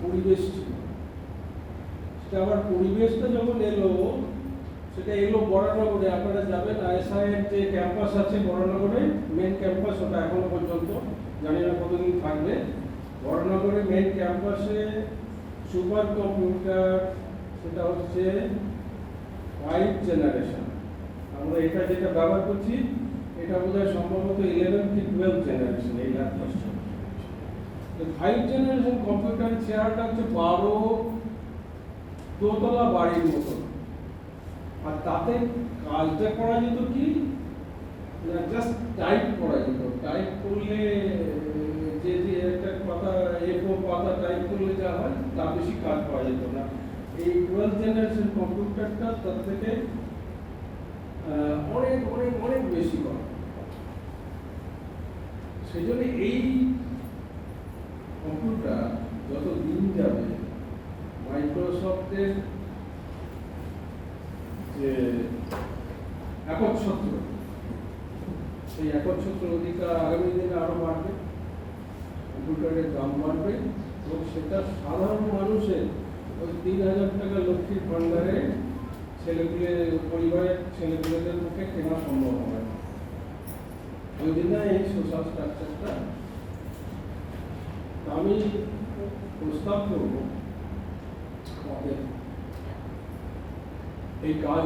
পরিবেশ ছিল। সেটা আবার পরিবেশটা যখন এলো, সেটা এলো বরানগরে। আপনারা যাবেন আইএসআই এর যে ক্যাম্পাস আছে বরানগরে, মেন ক্যাম্পাস, ওটা এখনো পর্যন্ত জানি না কতদিন থাকবে। বরানগরে মেন ক্যাম্পাসে সুপার কম্পিউটার, সেটা হচ্ছে 5th জেনারেশন। আমরা এটা যেটা ব্যবহার করছি এটা বোধহয় সম্ভবত 11th কি 12th জেনারেশন এই ল্যাপটপটা। 5th জেনারেশন কম্পিউটার চেয়ারটা হচ্ছে 12 দোতলা বাড়ির মতো, আর তাতে কাজটা করা যেত কি জাস্ট টাইপ করা যেত। টাইপ করলে যে একটা পাতা A4 পাতা টাইপ করলে যা হয় তার বেশি কাজ পাওয়া যেত না। এই 12th জেনারেশন কম্পিউটারটা তার থেকে অনেক অনেক অনেক বেশি করে। সেই জন্য এই কম্পিউটার যত দিন যাবে মাইক্রোসফটের যে একচ্ছত্র, সেই একচ্ছত্র অধিকার আগামী দিনে আরো বাড়বে, কম্পিউটারের দাম বাড়বে এবং সেটা সাধারণ মানুষের ওই 3,000 টাকা লক্ষ্মীর ভান্ডারে ছেলেপুলে পরিবারের ছেলেপুলেদের পক্ষে কেনা সম্ভব হবে না। ওই দিনে এই সোশ্যাল স্ট্রাকচারটা আমি প্রস্তাব করব আমাদের এই কাজ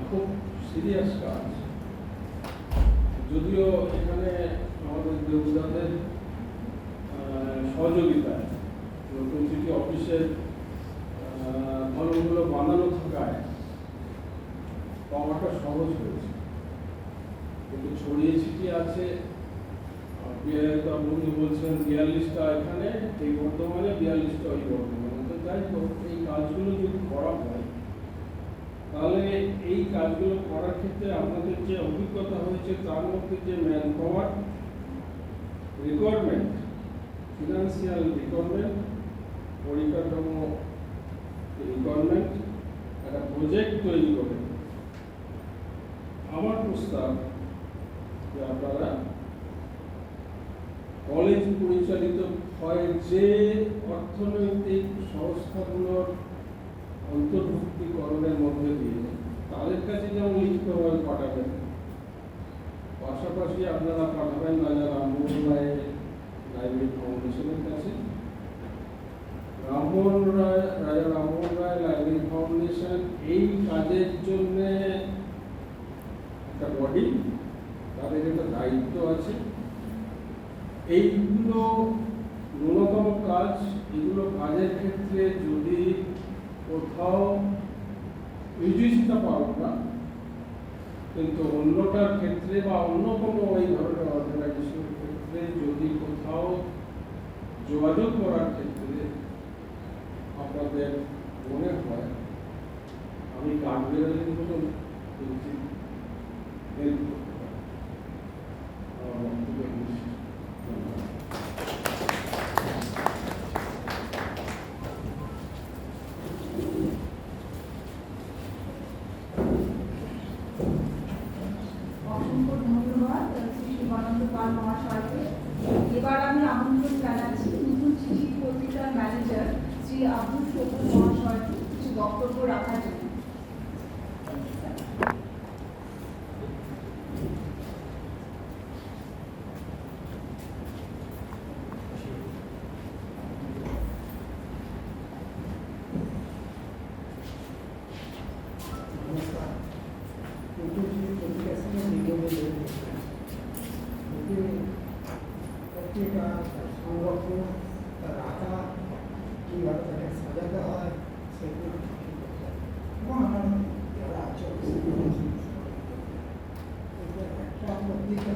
খুব সিরিয়াস কাজ, যদিও এখানে আমাদের দেবদাদের সহযোগিতায় নতুন সিটি অফিসের কলমগুলো বানানো থাকায় পাওয়াটা সহজ হয়েছে, কিন্তু ছড়িয়ে ছিটিয়ে আছে। আপনি বলছেন 42টা এখানে এই বর্তমানে, 42টা ওই বর্তমানে। তো যাই হোক, এই কাজগুলো যদি করা হয় তাহলে এই কাজগুলো করার ক্ষেত্রে আপনাদের যে অভিজ্ঞতা হয়েছে তার মধ্যে যে man power requirement, financial requirement, পরিকাঠামো রিকোয়ারমেন্ট, একটা প্রজেক্ট তৈরি করে আমার প্রস্তাব যে আপনারা কলেজ পরিচালিত হয় যে অর্থনৈতিক সংস্থাগুলোর অন্তর্ভুক্তিকরণের মধ্যে দিয়ে তাদের কাছে যেমন লিখিতভাবে পাঠাবেন, পাশাপাশি আপনারা পাঠাবেন রাজা রামমোহন রায় লাইব্রেরি ফাউন্ডেশনের কাছে। রাজা রামমোহন রায় লাইব্রেরি ফাউন্ডেশন এই কাজের জন্য একটা বডি, তাদের একটা দায়িত্ব আছে। এইগুলো ন্যূনতম কাজ, এগুলো কাজের ক্ষেত্রে যদি কোথাও ইউজিসিটা পাবো না, কিন্তু অন্যটার ক্ষেত্রে বা অন্য কোনো এই ধরনের অর্গানাইজেশনের ক্ষেত্রে যদি কোথাও যোগাযোগ করার ক্ষেত্রে আপনাদের মনে হয় আমি কাজ বেরোলেন মতো হেল্প করতে পারি। আমার বক্তব্য নিশ্চিত। অসংখ্য ধন্যবাদ শ্রী শিবানন্দ পাল মহাশয়কে। এবার আমি আমন্ত্রণ জানাচ্ছি নতুন চিঠি পত্রিকার ম্যানেজার শ্রী আব্দুল শকুর মহাশয়কে কিছু বক্তব্য রাখার জন্য। नमस्कार। नতুন চিঠি পত্রিকা থেকে দীর্ঘদিন ধরে পত্রিকা সংরক্ষণ, তার রাখা, কীভাবে তাকে সাজাতে হয় সেগুলো ঠিক করতে হয় এবং আমার যারা আছে একটা পত্রিকা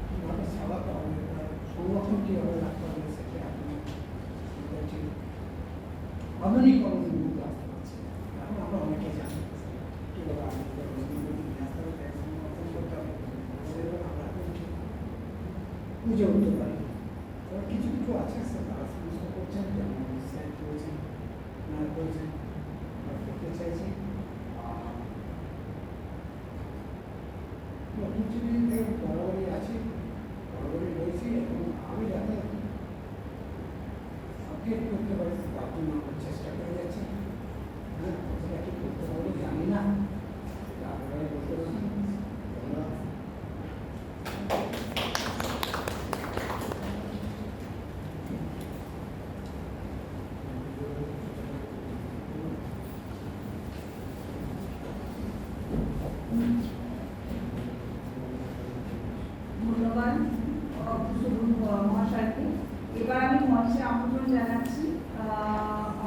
কীভাবে সাজাতে হবে, তার সংরক্ষণ কীভাবে রাখতে হবে সেটা আপনি আধুনিকরণ যুগ আসতে পারছে। এখন আমরা অনেকে জানি কীভাবে পুজো হতে পারি। তবে কিছু কিছু আছে তারা সমস্ত করছেন, যেমন স্যার করেছেন, না করেছেন, করতে চাইছি। নতুন চিঠিতে বরাবরই আছি, বরাবরই রয়েছি এবং আমি যাতে আপডেট করতে পারি তার জন্য আমরা চেষ্টা করে যাচ্ছি। হ্যাঁ, কতটা কি করতে পারবো জানি না, আপনারা বলতে পারেন। ধন্যবাদ। ধন্যবাদ শুভম মহাশয়কে। এবার আমি মঞ্চে আমন্ত্রণ জানাচ্ছি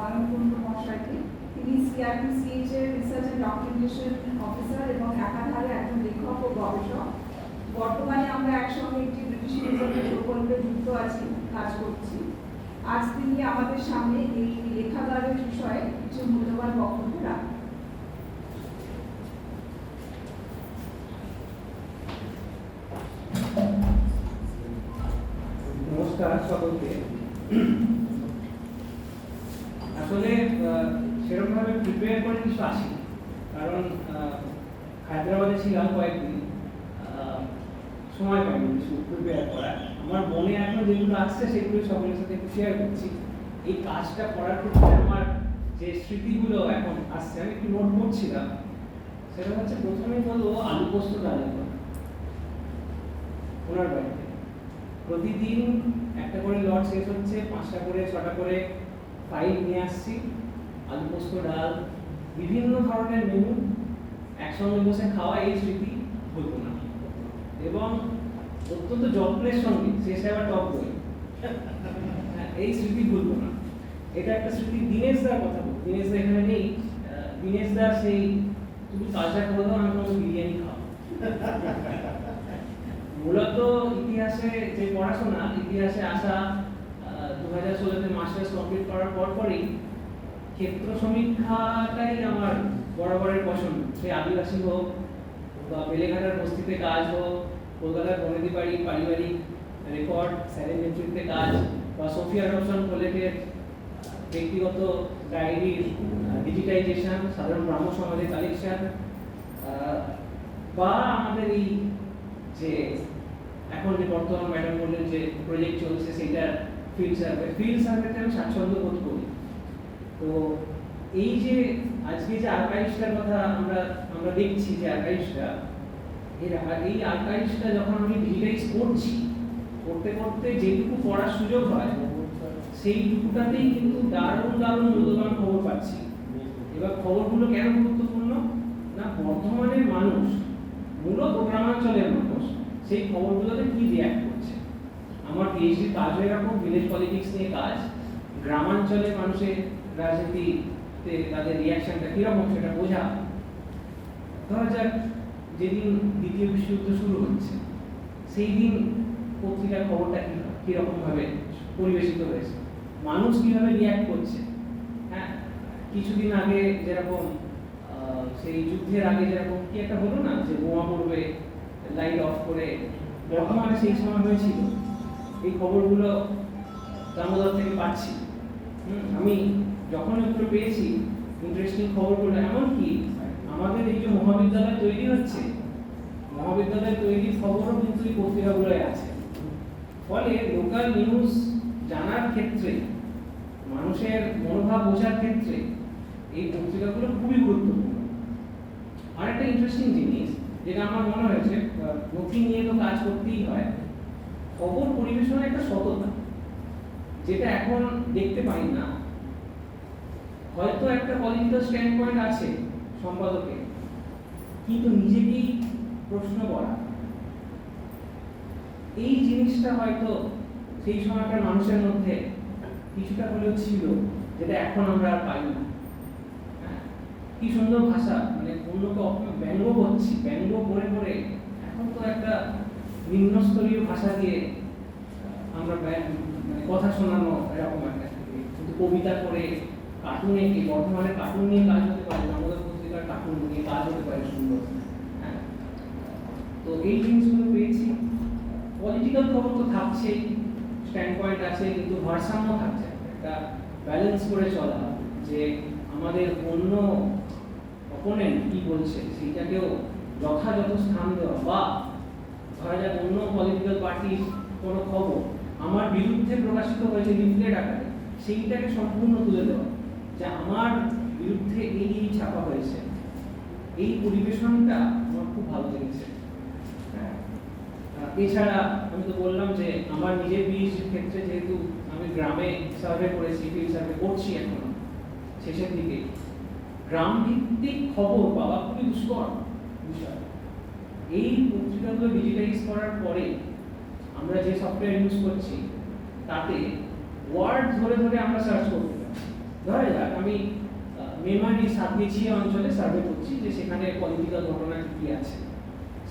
অয়ন কুণ্ডু মহাশয়কে। তিনি CRPCH এর রিসার্চ অ্যান্ড ডকুমেন্টেশন অফিসার এবং একাধারে একজন লেখক ও গবেষক। বর্তমানে আমরা একসঙ্গে একটি ব্রিটিশ মিউজিয়ামের প্রকল্পে যুক্ত আছি, কাজ করছি। আজ তিনি আমাদের সামনে এই লেখাগারের বিষয়ে কিছু মূল্যবান বক্তব্য রাখবেন। নমস্কার সকলকে। আসলে সেরকমভাবে প্রিপেয়ার করে কিছু আসেনি, কারণ হায়দ্রাবাদে ছিলাম কয়েকদিন, সময় পাইনি কিছু প্রিপেয়ার করা। আমার মনে এখন যেগুলো আসছে সেগুলো সকলের সাথে একটু শেয়ার করছি। এই কাজটা করার ক্ষেত্রে আমার যে স্মৃতিগুলো এখন আসছে, আমি একটু নোট করছিলাম। সেটা হচ্ছে প্রথমেই বলবো আলু পোস্ত রান্না করা ওনার বাড়িতে। প্রতিদিন একটা করে লট শেষ হচ্ছে, 5টা করে 6টা করে ফাইল নিয়ে আসছি, আলু পোস্ত ডাল, বিভিন্ন ধরনের মেনু, একসঙ্গে বসে খাওয়া, এই স্মৃতি ভুলবো না। এবং অত্যন্ত যত্নের সঙ্গে শেষে আবার টক দই, এই স্মৃতি ভুলবো না। এটা একটা স্মৃতি। দীনেশ দার কথা বলবো, দীনেশ দা এখানে নেই। দীনেশ দা সেই তুমি কাজটা করে দাও, আমি তোমাকে বিরিয়ানি খাও। মূলত ইতিহাসে যে পড়াশোনা, ইতিহাসে আসা 2016-তে মাস্টার্স কমপ্লিট করার পরই ক্ষেত্র সমীক্ষাটাই আমার বরাবরের পছন্দ। সে আদিবাসী হোক বা বেলেঘাটার বস্তিতে কাজ হোক, কলকাতার বনেদি বাড়ি পারিবারিক রেকর্ড স্যারেন্ডেন্ট্রিতে কাজ, বা সোফিয়া রবসন কলেজের ব্যক্তিগত ডায়েরির ডিজিটাইজেশন, সাধারণ ব্রাহ্ম সমাজের কালেকশন, বা আমাদের এই যে এখন যে বর্তমান ম্যাডাম বললেন যে প্রজেক্ট চলছে সেটার ফিল্ড সার্ভেতে আমি স্বাচ্ছন্দ্য বোধ করি। তো এই যে আজকে যে আর্কাইভসটার কথা আমরা দেখছি, যে আর্কাইভসটা, এই আর্কাইভসটা যখন আমি ডিজিটাইজ করতে করতে যেটুকু পড়ার সুযোগ হয়, সেইটুকুটাতেই কিন্তু দারুণ মূল্যবান খবর পাচ্ছি। এবার খবরগুলো কেন গুরুত্বপূর্ণ না, বর্ধমানের মানুষ, মূলত গ্রামাঞ্চলের মানুষ, সেই খবরগুলোতে কি রিয়াক্ট করছে। আমার পিএইচডি কাজও এরকম, ভিলেজ পলিটিক্স নিয়ে কাজ, গ্রামাঞ্চলের মানুষের রাজনীতিতে তাদের রিয়াকশনটা কিরকম সেটা বোঝা। ধরা যাক যেদিন দ্বিতীয় বিশ্বযুদ্ধ শুরু হচ্ছে, সেই দিন পত্রিকার খবরটা কিরকম ভাবে পরিবেশিত হয়েছে, মানুষ কিভাবে রিয়াক্ট করছে। হ্যাঁ, কিছুদিন আগে যেরকম সেই যুদ্ধের আগে যেরকম কি একটা হলো না, যে বোমা পড়বে, লাইট অফ করে, বর্তমানে সেই সময় হয়েছিল। এই খবরগুলো দামোদর থেকে পাচ্ছি। আমি যখন একটু পেয়েছি ইন্টারেস্টিং খবরগুলো, এমনকি আমাদের এই যে মহাবিদ্যালয় তৈরি হচ্ছে, মহাবিদ্যালয় তৈরির খবরও কিন্তু এই পত্রিকাগুলোয় আছে। ফলে লোকাল নিউজ জানার ক্ষেত্রে, মানুষের মনোভাব বোঝার ক্ষেত্রে এই পত্রিকাগুলো খুবই গুরুত্বপূর্ণ। আর একটা ইন্টারেস্টিং জিনিস যেটা আমার মনে হয়েছে, নথি নিয়ে তো কাজ করতেই হয়, খবর পরিবেশনের একটা সততা, যেটা এখন দেখতে পাই না। হয়তো একটা পলিটিক্যাল স্ট্যান্ড পয়েন্ট আছে সম্পাদকে, কিন্তু নিজেকেই প্রশ্ন করা, এই জিনিসটা হয়তো সেই সময়কার মানুষের মধ্যে কিছুটা হলেও ছিল, যেটা এখন আমরা আর পাই না। কি সুন্দর ভাষা, মানে অন্যকে ব্যঙ্গ করছি, ব্যঙ্গ করে এখন তো একটা নিম্নস্তরীয় ভাষা দিয়ে আমরা মানে কথা শোনানো, এরকম একটা, কিন্তু কবিতা করে, কার্টুন এঁকে, বর্তমানে কার্টুন নিয়ে কাজ হতে পারে, আমাদের পত্রিকার কার্টুন নিয়ে কাজ হতে পারে সুন্দর। হ্যাঁ, তো এই জিনিসগুলো পেয়েছি। পলিটিক্যাল খবর তো থাকছেই, স্ট্যান্ড পয়েন্ট আছে, কিন্তু ভারসাম্য থাকছে, একটা ব্যালেন্স করে চলা, যে আমাদের অন্য অপোনেন্ট কি বলছে সেইটাকেও যথাযথ স্থান দেওয়া, বা ধরা যাক অন্য পলিটিক্যাল পার্টির কোনো খবর আমার বিরুদ্ধে প্রকাশিত হয়েছে লিফলেট আকারে, সেইটাকে সম্পূর্ণ তুলে দেওয়া, যে আমার বিরুদ্ধে এই ছাপা হয়েছে। এই পরিবেশনটা আমার খুব ভালো লেগেছে। এছাড়া আমি তো বললাম যে আমার নিজের পিএইচডির ক্ষেত্রে, যেহেতু আমি গ্রামে সার্ভে করেছি, ফিল্ড সার্ভে করছি এখন শেষের দিকে, গ্রাম ভিত্তিক খবর পাওয়া খুবই দুষ্কর বিষয়। এই পত্রিকাগুলো ডিজিটাইজ করার পরে আমরা যে সফটওয়্যার ইউজ করছি, তাতে ওয়ার্ড ধরে আমরা সার্চ করতে পারি। ধরা যাক আমি মেমারি সাতগেছিয়া অঞ্চলে সার্ভে করছি, যে সেখানে পলিটিক্যাল ঘটনা কি আছে।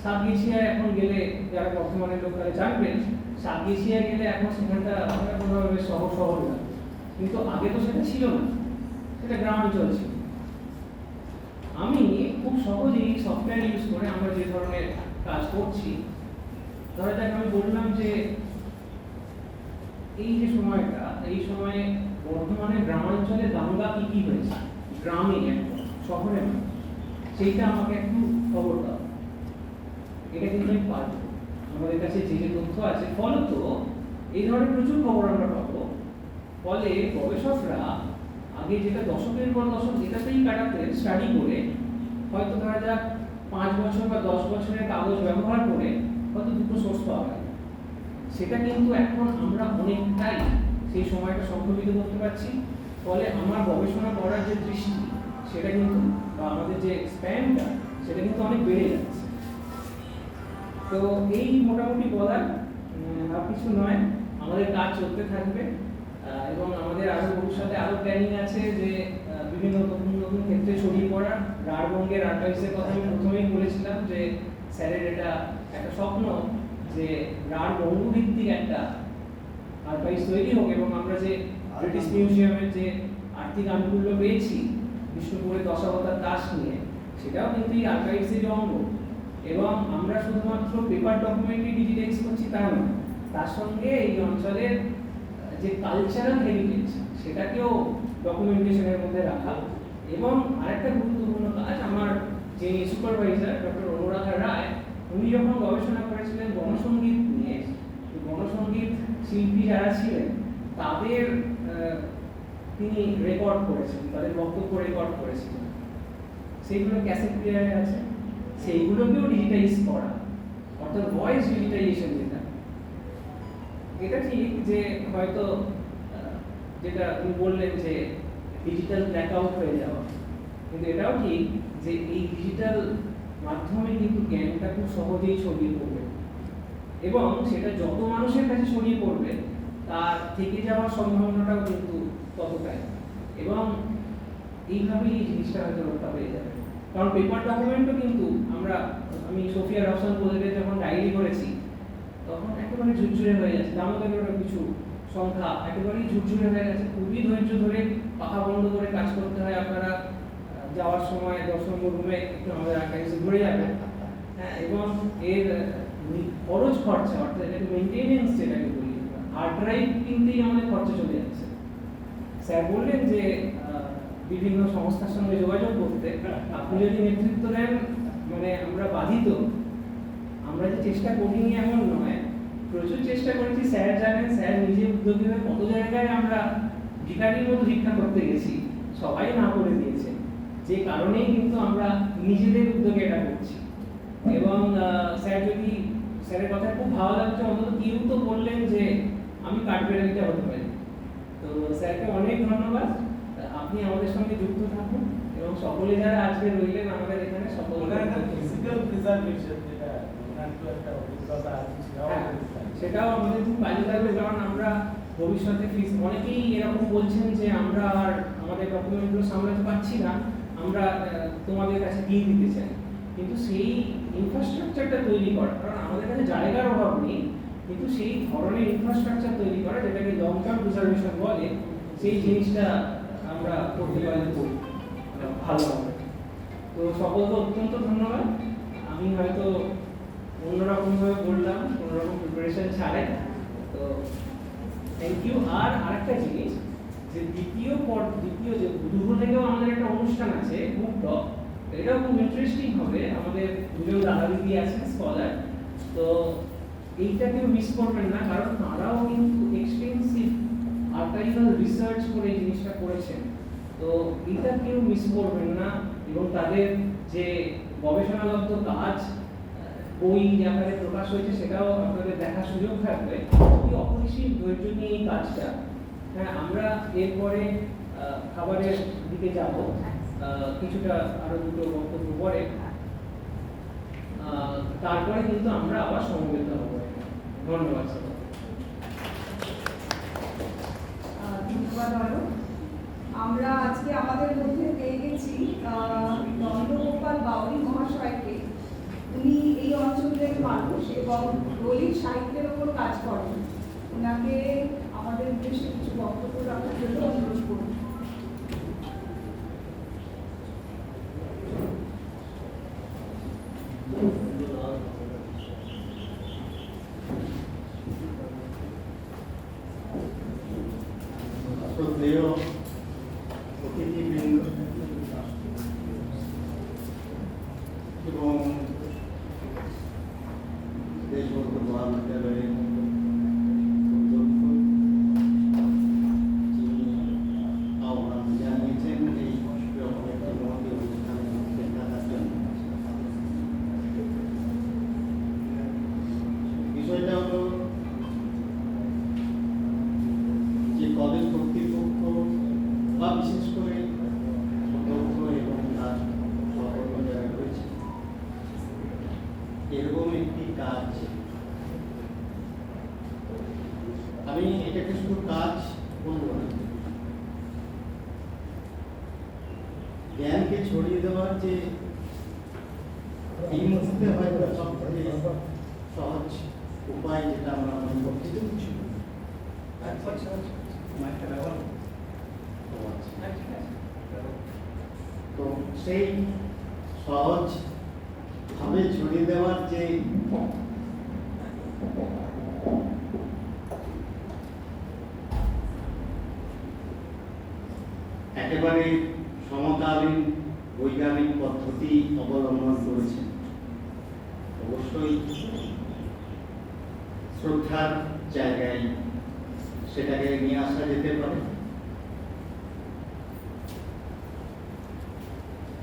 সাতগেছিয়ায় এখন গেলে, যারা বর্তমানের লোক তারা জানবেন, সাতগেছিয়ায় গেলে এখন সেখানটা কোনোভাবে শহর না, কিন্তু আগে তো সেটা ছিল না, সেটা গ্রামাঞ্চল ছিল। আমি খুব সহজেই সফটওয়্যার ইউজ করে আমরা যে ধরনের কাজ করছি, ধরা যাক আমি বললাম যে এই যে সময়টা, এই সময়ে বর্তমানে গ্রামাঞ্চলে দাঙ্গা কি হয়েছে, গ্রামে একদম শহরে না, সেইটা আমাকে একটু খবর দাও। এটা কিন্তু আমি পারবো, আমাদের কাছে যে তথ্য আছে। ফলত এই ধরনের প্রচুর খবর আমরা পাবো। ফলে গবেষকরা আগে যেটা দশকের পর দশক এটাতেই কাটাতেন স্টাডি করে, হয়তো ধরা যাক 5 বছর বা 10 বছরের কাগজ ব্যবহার করে হয়তো দুটো সোর্স পাওয়া গেল, সেটা কিন্তু এখন আমরা অনেকটাই সেই সময়টা সংক্ষেপিত করতে পারছি। ফলে আমার গবেষণা করার যে দৃষ্টি সেটা কিন্তু, বা আমাদের যে স্প্যানটা সেটা কিন্তু অনেক বেড়ে যাচ্ছে। তো এই মোটামুটি বলার, আর কিছু নয়। আমাদের কাজ চলতে থাকবে এবং আমাদের আরো ভবিষ্যতে আরো প্ল্যানিং আছে যে বিভিন্ন নতুন নতুন ক্ষেত্রে ছড়িয়ে পড়া। রাঢ়বঙ্গের আর্কাইভসের কথা আমি প্রথমেই বলেছিলাম যে স্যারের এটা একটা স্বপ্ন যে রাঢ়বঙ্গ ভিত্তিক একটা আর্কাইভস তৈরি হোক, এবং আমরা যে ব্রিটিশ মিউজিয়ামের যে আর্থিক আনুকূল্য পেয়েছি বিষ্ণুপুরের দশাবতার দাস নিয়ে, সেটাও কিন্তু এই আর্কাইভসের অঙ্গ। এবং আমরা শুধুমাত্র পেপার ডকুমেন্টই ডিজিটাইজ করছি তা নয়, তার সঙ্গে এই অঞ্চলের যে কালচারাল হেরিটেজ সেটাকেও ডকুমেন্টেশনের মধ্যে রাখা। এবং আরেকটা গুরুত্বপূর্ণ কাজ, আমার যে সুপারভাইজার ডক্টর অনুরাধা রায়, উনি যখন গবেষণা করেছিলেন গণসঙ্গীত নিয়ে, গণসঙ্গীত শিল্পী যারা ছিলেন তাদের তিনি রেকর্ড করেছেন, তাদের বক্তব্য রেকর্ড করেছিলেন, সেইগুলো ক্যাসেট প্লেয়ারে আছে, সেইগুলোকেও ডিজিটাইজ করা, অর্থাৎ ভয়েস ডিজিটাইজেশন। এটা ঠিক যে হয়তো যেটা আপনি বললেন যে ডিজিটাল ব্ল্যাকআউট হয়ে যাওয়া, কিন্তু এটাও ঠিক যে এই ডিজিটাল মাধ্যমে কিন্তু জ্ঞানটা খুব সহজেই ছড়িয়ে পড়বে, এবং সেটা যত মানুষের কাছে ছড়িয়ে পড়বে তার থেকে যাওয়ার সম্ভাবনাটাও কিন্তু ততটাই। এবং এইভাবেই এই জিনিসটা হয়তো রক্ষা পেয়ে যাবে। কারণ পেপার ডকুমেন্টও কিন্তু আমি সোফিয়া রহসান বলে যখন ডায়েরি করেছি তখন একেবারে ঝুরঝুরে হয়ে যাচ্ছে, দামোদরের কিছু সংখ্যা একেবারেই ঝুরঝুরে হয়ে গেছে। খুবই ধৈর্য ধরে পাখা বন্ধ করে কাজ করতে হয়। আপনারা যাওয়ার সময় 10 নম্বর রুমে একটু আমাদের আর্কাইভসে ঘুরে যাবেন। হ্যাঁ, এবং এর খরচ খরচা, অর্থাৎ এটাকে মেনটেনেন্স যেটাকে বলি, হার্ড ড্রাইভ কিনতেই আমাদের খরচা চলে যাচ্ছে। স্যার বললেন যে বিভিন্ন সংস্থার সঙ্গে যোগাযোগ করতে, আপনি যদি নেতৃত্ব দেন মানে আমরা বাধিত। আমরা যে চেষ্টা করিনি এমন নয়, প্রচুর চেষ্টা করেছি। স্যার জানেন, স্যার নিজে উদ্যোগী হয়ে কত জায়গায় আমরা ভিখারির মতো ভিক্ষা করতে গেছি, সবাই না করে দিয়েছে, যে কারণেই কিন্তু আমরা নিজেদের উদ্যোগে এটা করছি। এবং স্যারের কথা খুব ভালো লাগছে, অন্তত কেউ তো বললেন যে আমি কাঠবেড়ালিটা হতে পারি। তো স্যারকে অনেক ধন্যবাদ। আপনি আমাদের সঙ্গে যুক্ত থাকুন, এবং সকলে যারা আজকে রইলেন আমাদের এখানে সকলে সেটাও আমাদের খুব কাজে লাগবে। কারণ আমরা ভবিষ্যতে অনেকেই এরকম বলছেন যে আমরা আর আমাদের ডকুমেন্টগুলো সামলাতে পারছি না, আমরা তোমাদের কাছে দিয়ে দিতে চাই। কিন্তু সেই ইনফ্রাস্ট্রাকচারটা তৈরি করা, কারণ আমাদের কাছে জায়গার অভাব নেই, কিন্তু সেই ধরনের ইনফ্রাস্ট্রাকচার তৈরি করা যেটাকে লং টার্ম প্রিজার্ভেশন বলে, সেই জিনিসটা আমরা করতে পারলে খুব ভালো হবে। তো সকলকে অত্যন্ত ধন্যবাদ। আমি হয়তো অন্যরকমভাবে বললাম, কোনোরকম প্রিপারেশন ছাড়াই। তো থ্যাংক ইউ। আর আরেকটা জিনিস, যে দ্বিতীয় যে দুপুর থেকেও আমাদের একটা অনুষ্ঠান আছে বুক টক, এটাও খুব ইন্টারেস্টিং হবে। আমাদের দুজন দাদা দিদি আছেন স্কলার, তো এইটাকেও মিস করবেন না, কারণ তারাও কিন্তু এক্সটেন্সিভ আর্কাইভাল রিসার্চ করে এই জিনিসটা করেছেন। তো এটা কেউ মিস করবেন না, এবং তাদের যে গবেষণালব্ধ কাজ বই আকারে প্রকাশ হয়েছে সেটাও আপনাদের দেখার সুযোগ থাকবে। খুবই অপরিসীম ধৈর্য নিয়ে এই কাজটা। হ্যাঁ, আমরা এরপরে খাবারের দিকে যাব, কিছুটা আরো দুটো বক্তব্য পরে, তারপরে কিন্তু আমরা আবার সমবেত হব। ধন্যবাদ। ধন্যবাদ। আমরা আজকে আমাদের মধ্যে পেয়ে গেছি নন্দগোপাল বাউরি মহাশয়কে। উনি এই অঞ্চলের মানুষ এবং দলিত সাহিত্যের ওপর কাজ করেন। ওনাকে আমাদের উদ্দেশ্যে কিছু বক্তব্য রাখার জন্য অনুরোধ করুন। শ্রদ্ধেয় অতিথিবৃন্দ এবং দেশবন্ধু মহাবিদ্যালয়ের অধ্যক্ষ যিনি আহ্বান জানিয়েছেন এই রকম একটি মহতি অনুষ্ঠানে উপস্থিত থাকার জন্য। বিষয়টা হলো যে কলেজ কর্তৃপক্ষ বা বিশেষ করে অধ্যক্ষ এবং তার সহকর্মী যারা রয়েছে এরকম একটি কাজ, আমি এটাকে শুধু কাজ বলবো না, জ্ঞানকে ছড়িয়ে দেওয়ার যে এই মুহূর্তে হয়তো সবথেকে সহজ উপায় যেটা আমরা মনে করছি তো সেই সহজ ভাবে ছড়িয়ে দেওয়ার যে একেবারে সমকালীন বৈজ্ঞানিক পদ্ধতি অবলম্বন করেছেন, অবশ্যই শ্রদ্ধার জায়গায় সেটাকে নিয়ে আসা যেতে পারে।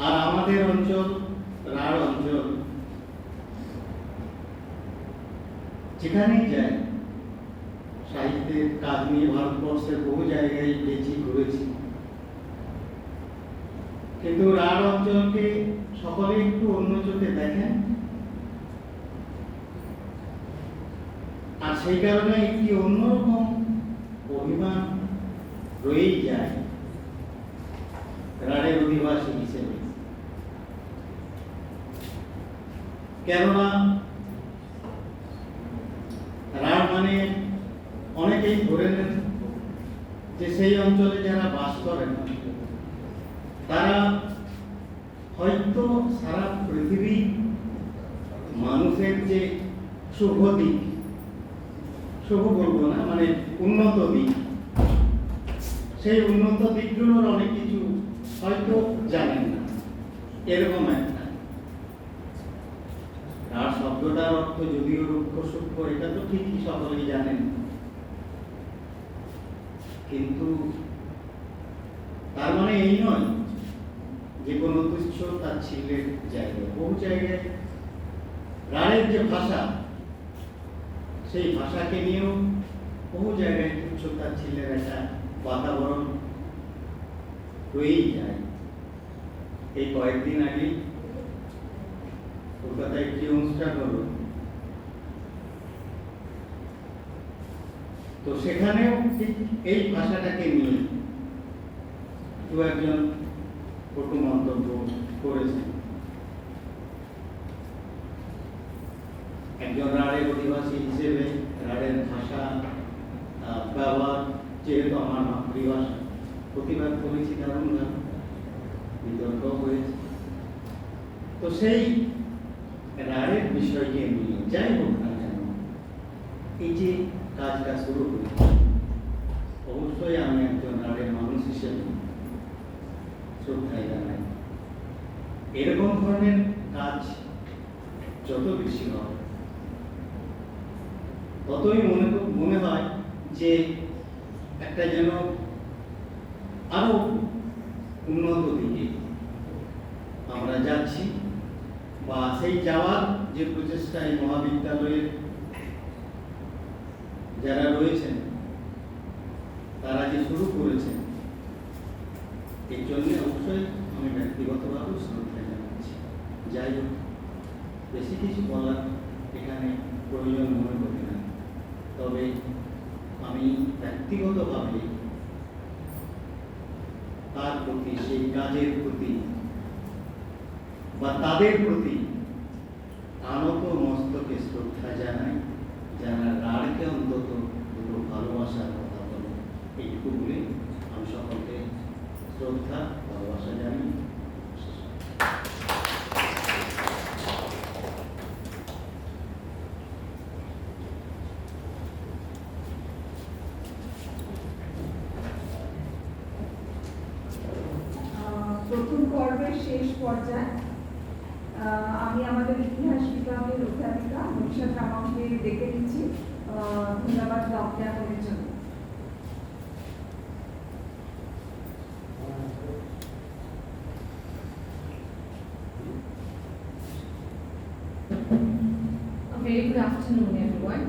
আর আমাদের অঞ্চল, রাঢ় অঞ্চল, যেখানেই যায় সাহিত্যের কাজ নিয়ে ভারতবর্ষের বহু জায়গায় গেছি, ঘুরেছি, কিন্তু রাঢ় অঞ্চলকে সকলে একটু অন্য চোখে দেখেন। আর সেই কারণে একটি অন্যরকম অভিমান রয়েই যায় রাঢ়ের অধিবাসী হিসেবে। কেননা রাঢ় মানে অনেকেই ধরে নেন যে সেই অঞ্চলে যারা বাস করেন তারা হয়তো সারা পৃথিবী মানুষের যে শুভ দিক, শুভ বলবো না, মানে উন্নত দিক, সেই উন্নত দিকগুলোর অনেক কিছু হয়তো জানেন না, এরকম একটা। আর শব্দটার অর্থ যদিও রুক্ষ সূক্ষ্ম, এটা তো ঠিকই সকলেই জানেন, কিন্তু তার মানে এই নয় যে কোনো তুচ্ছ তাচ্ছিল্যের জায়গায়। বহু জায়গায় রাঢ়ের যে ভাষা, সেই ভাষাকে নিয়েও বহু জায়গায় তুচ্ছ তাচ্ছিল্যের একটা বাতাবরণ রয়েই যায়। এই কয়েকদিন আগে কলকাতায় একটি অনুষ্ঠান হলো, তো সেখানেও ঠিক এই ভাষাটাকে নিয়ে দু একজন কটু মন্তব্য করেছেন। একজন রাঢ়ের অধিবাসী হিসেবে রাঢ়ের ভাষা ব্যবহার যেহেতু আমার মাতৃভাষা, প্রতিবাদ করেছি, দারুণভাবে বিতর্ক হয়েছে। তো সেই রাঢ়ের বিষয়কে নিয়ে যাই হোক না কেন, এই যে কাজটা শুরু করেছে, অবশ্যই আমি একজন রাঢ়ের মানুষ হিসেবে শ্রদ্ধায় জানাই। এরকম ধরনের কাজ যত বেশি হয় ততই মনে হয় যে একটা যেন আরো উন্নত দিকে আমরা যাচ্ছি, বা সেই যাওয়ার যে প্রচেষ্টা এই মহাবিদ্যালয়ের যারা রয়েছেন তারা যে শুরু করেছেন, এর জন্য অবশ্যই আমি ব্যক্তিগতভাবে শ্রদ্ধা জানাচ্ছি। যাই হোক, বেশি কিছু বলার এখানে প্রয়োজন মনে করি না, তবে আমি ব্যক্তিগতভাবে তার প্রতি, সেই কাজের প্রতি বা তাদের প্রতি আনত মস্তকে শ্রদ্ধা জানাই, যারা রাঢ়কে অন্তত দুটো ভালোবাসার কথা বলে। এইটুকু বলে আমি সকলকে শ্রদ্ধা, ভালোবাসা জানি। বিভাগের শেষ পর্যায়ে। আমি আমাদের ইতিহাস বিভাগের অধ্যাপিকা মনীষা জামাকে ডেকে নিচ্ছি ধন্যবাদ জ্ঞাপনের জন্য। A very good afternoon, everyone.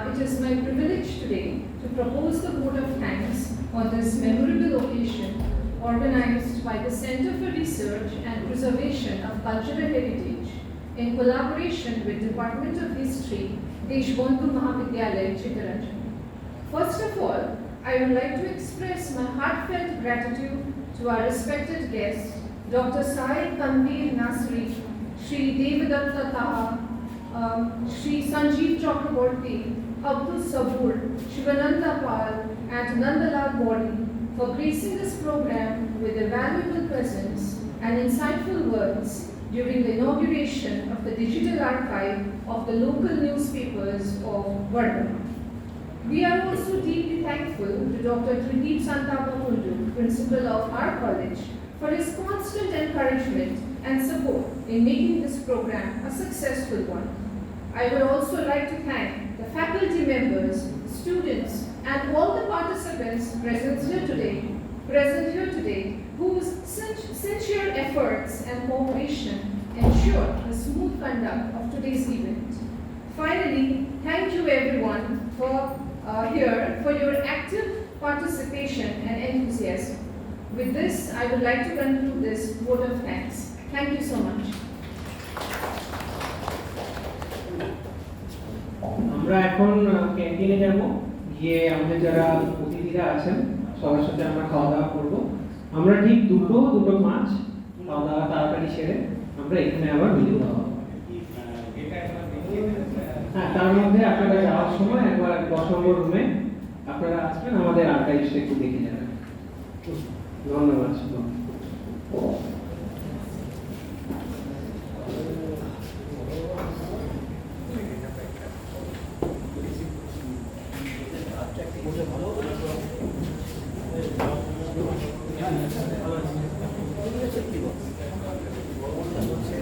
It is my privilege today to propose the vote of thanks on this memorable occasion organized by the Center for Research and Preservation of Cultural Heritage in collaboration with Department of History, Deshbandhu Mahavidyalaya, Chittaranjan. First of all, I would like to express my heartfelt gratitude to our respected guests, Dr. Syed Tanveer Nasri, Shri Devadatta Taha, Shri Sanjeev Chakraborty, Abdul Sabur, Shivananda Pal, and Nandalal Body for gracing this program with their valuable presence and insightful words during the inauguration of the digital archive of the local newspapers of Vardhan. We are also deeply thankful to Dr. Trindeep Santapa Kundu, principal of our college, for his constant encouragement and support in making this program a successful one. I would also like to thank the faculty members, students, and all the participants present here today, whose sincere efforts and cooperation ensure the smooth conduct of today's event. Finally, thank you everyone for your active participation and enthusiasm. With this, I would like to conclude this vote of thanks. Thank you so much. আমরা এখন ক্যান্টিনে যাব, গিয়ে আমাদের যারা অতিথিরা আছেন সবার সাথে আমরা খাওয়া দাওয়া করব। আমরা ঠিক 2:05 খাওয়া দাওয়া তাড়াতাড়ি সেরে আমরা এখানে আবার মিলিত হব। হ্যাঁ, তার মধ্যে আপনারা যাওয়ার সময় একবার 10 নম্বর রুমে আপনারা আসবেন, আমাদের আর্কাইভসটা একটু দেখে যাবেন। ধন্যবাদ।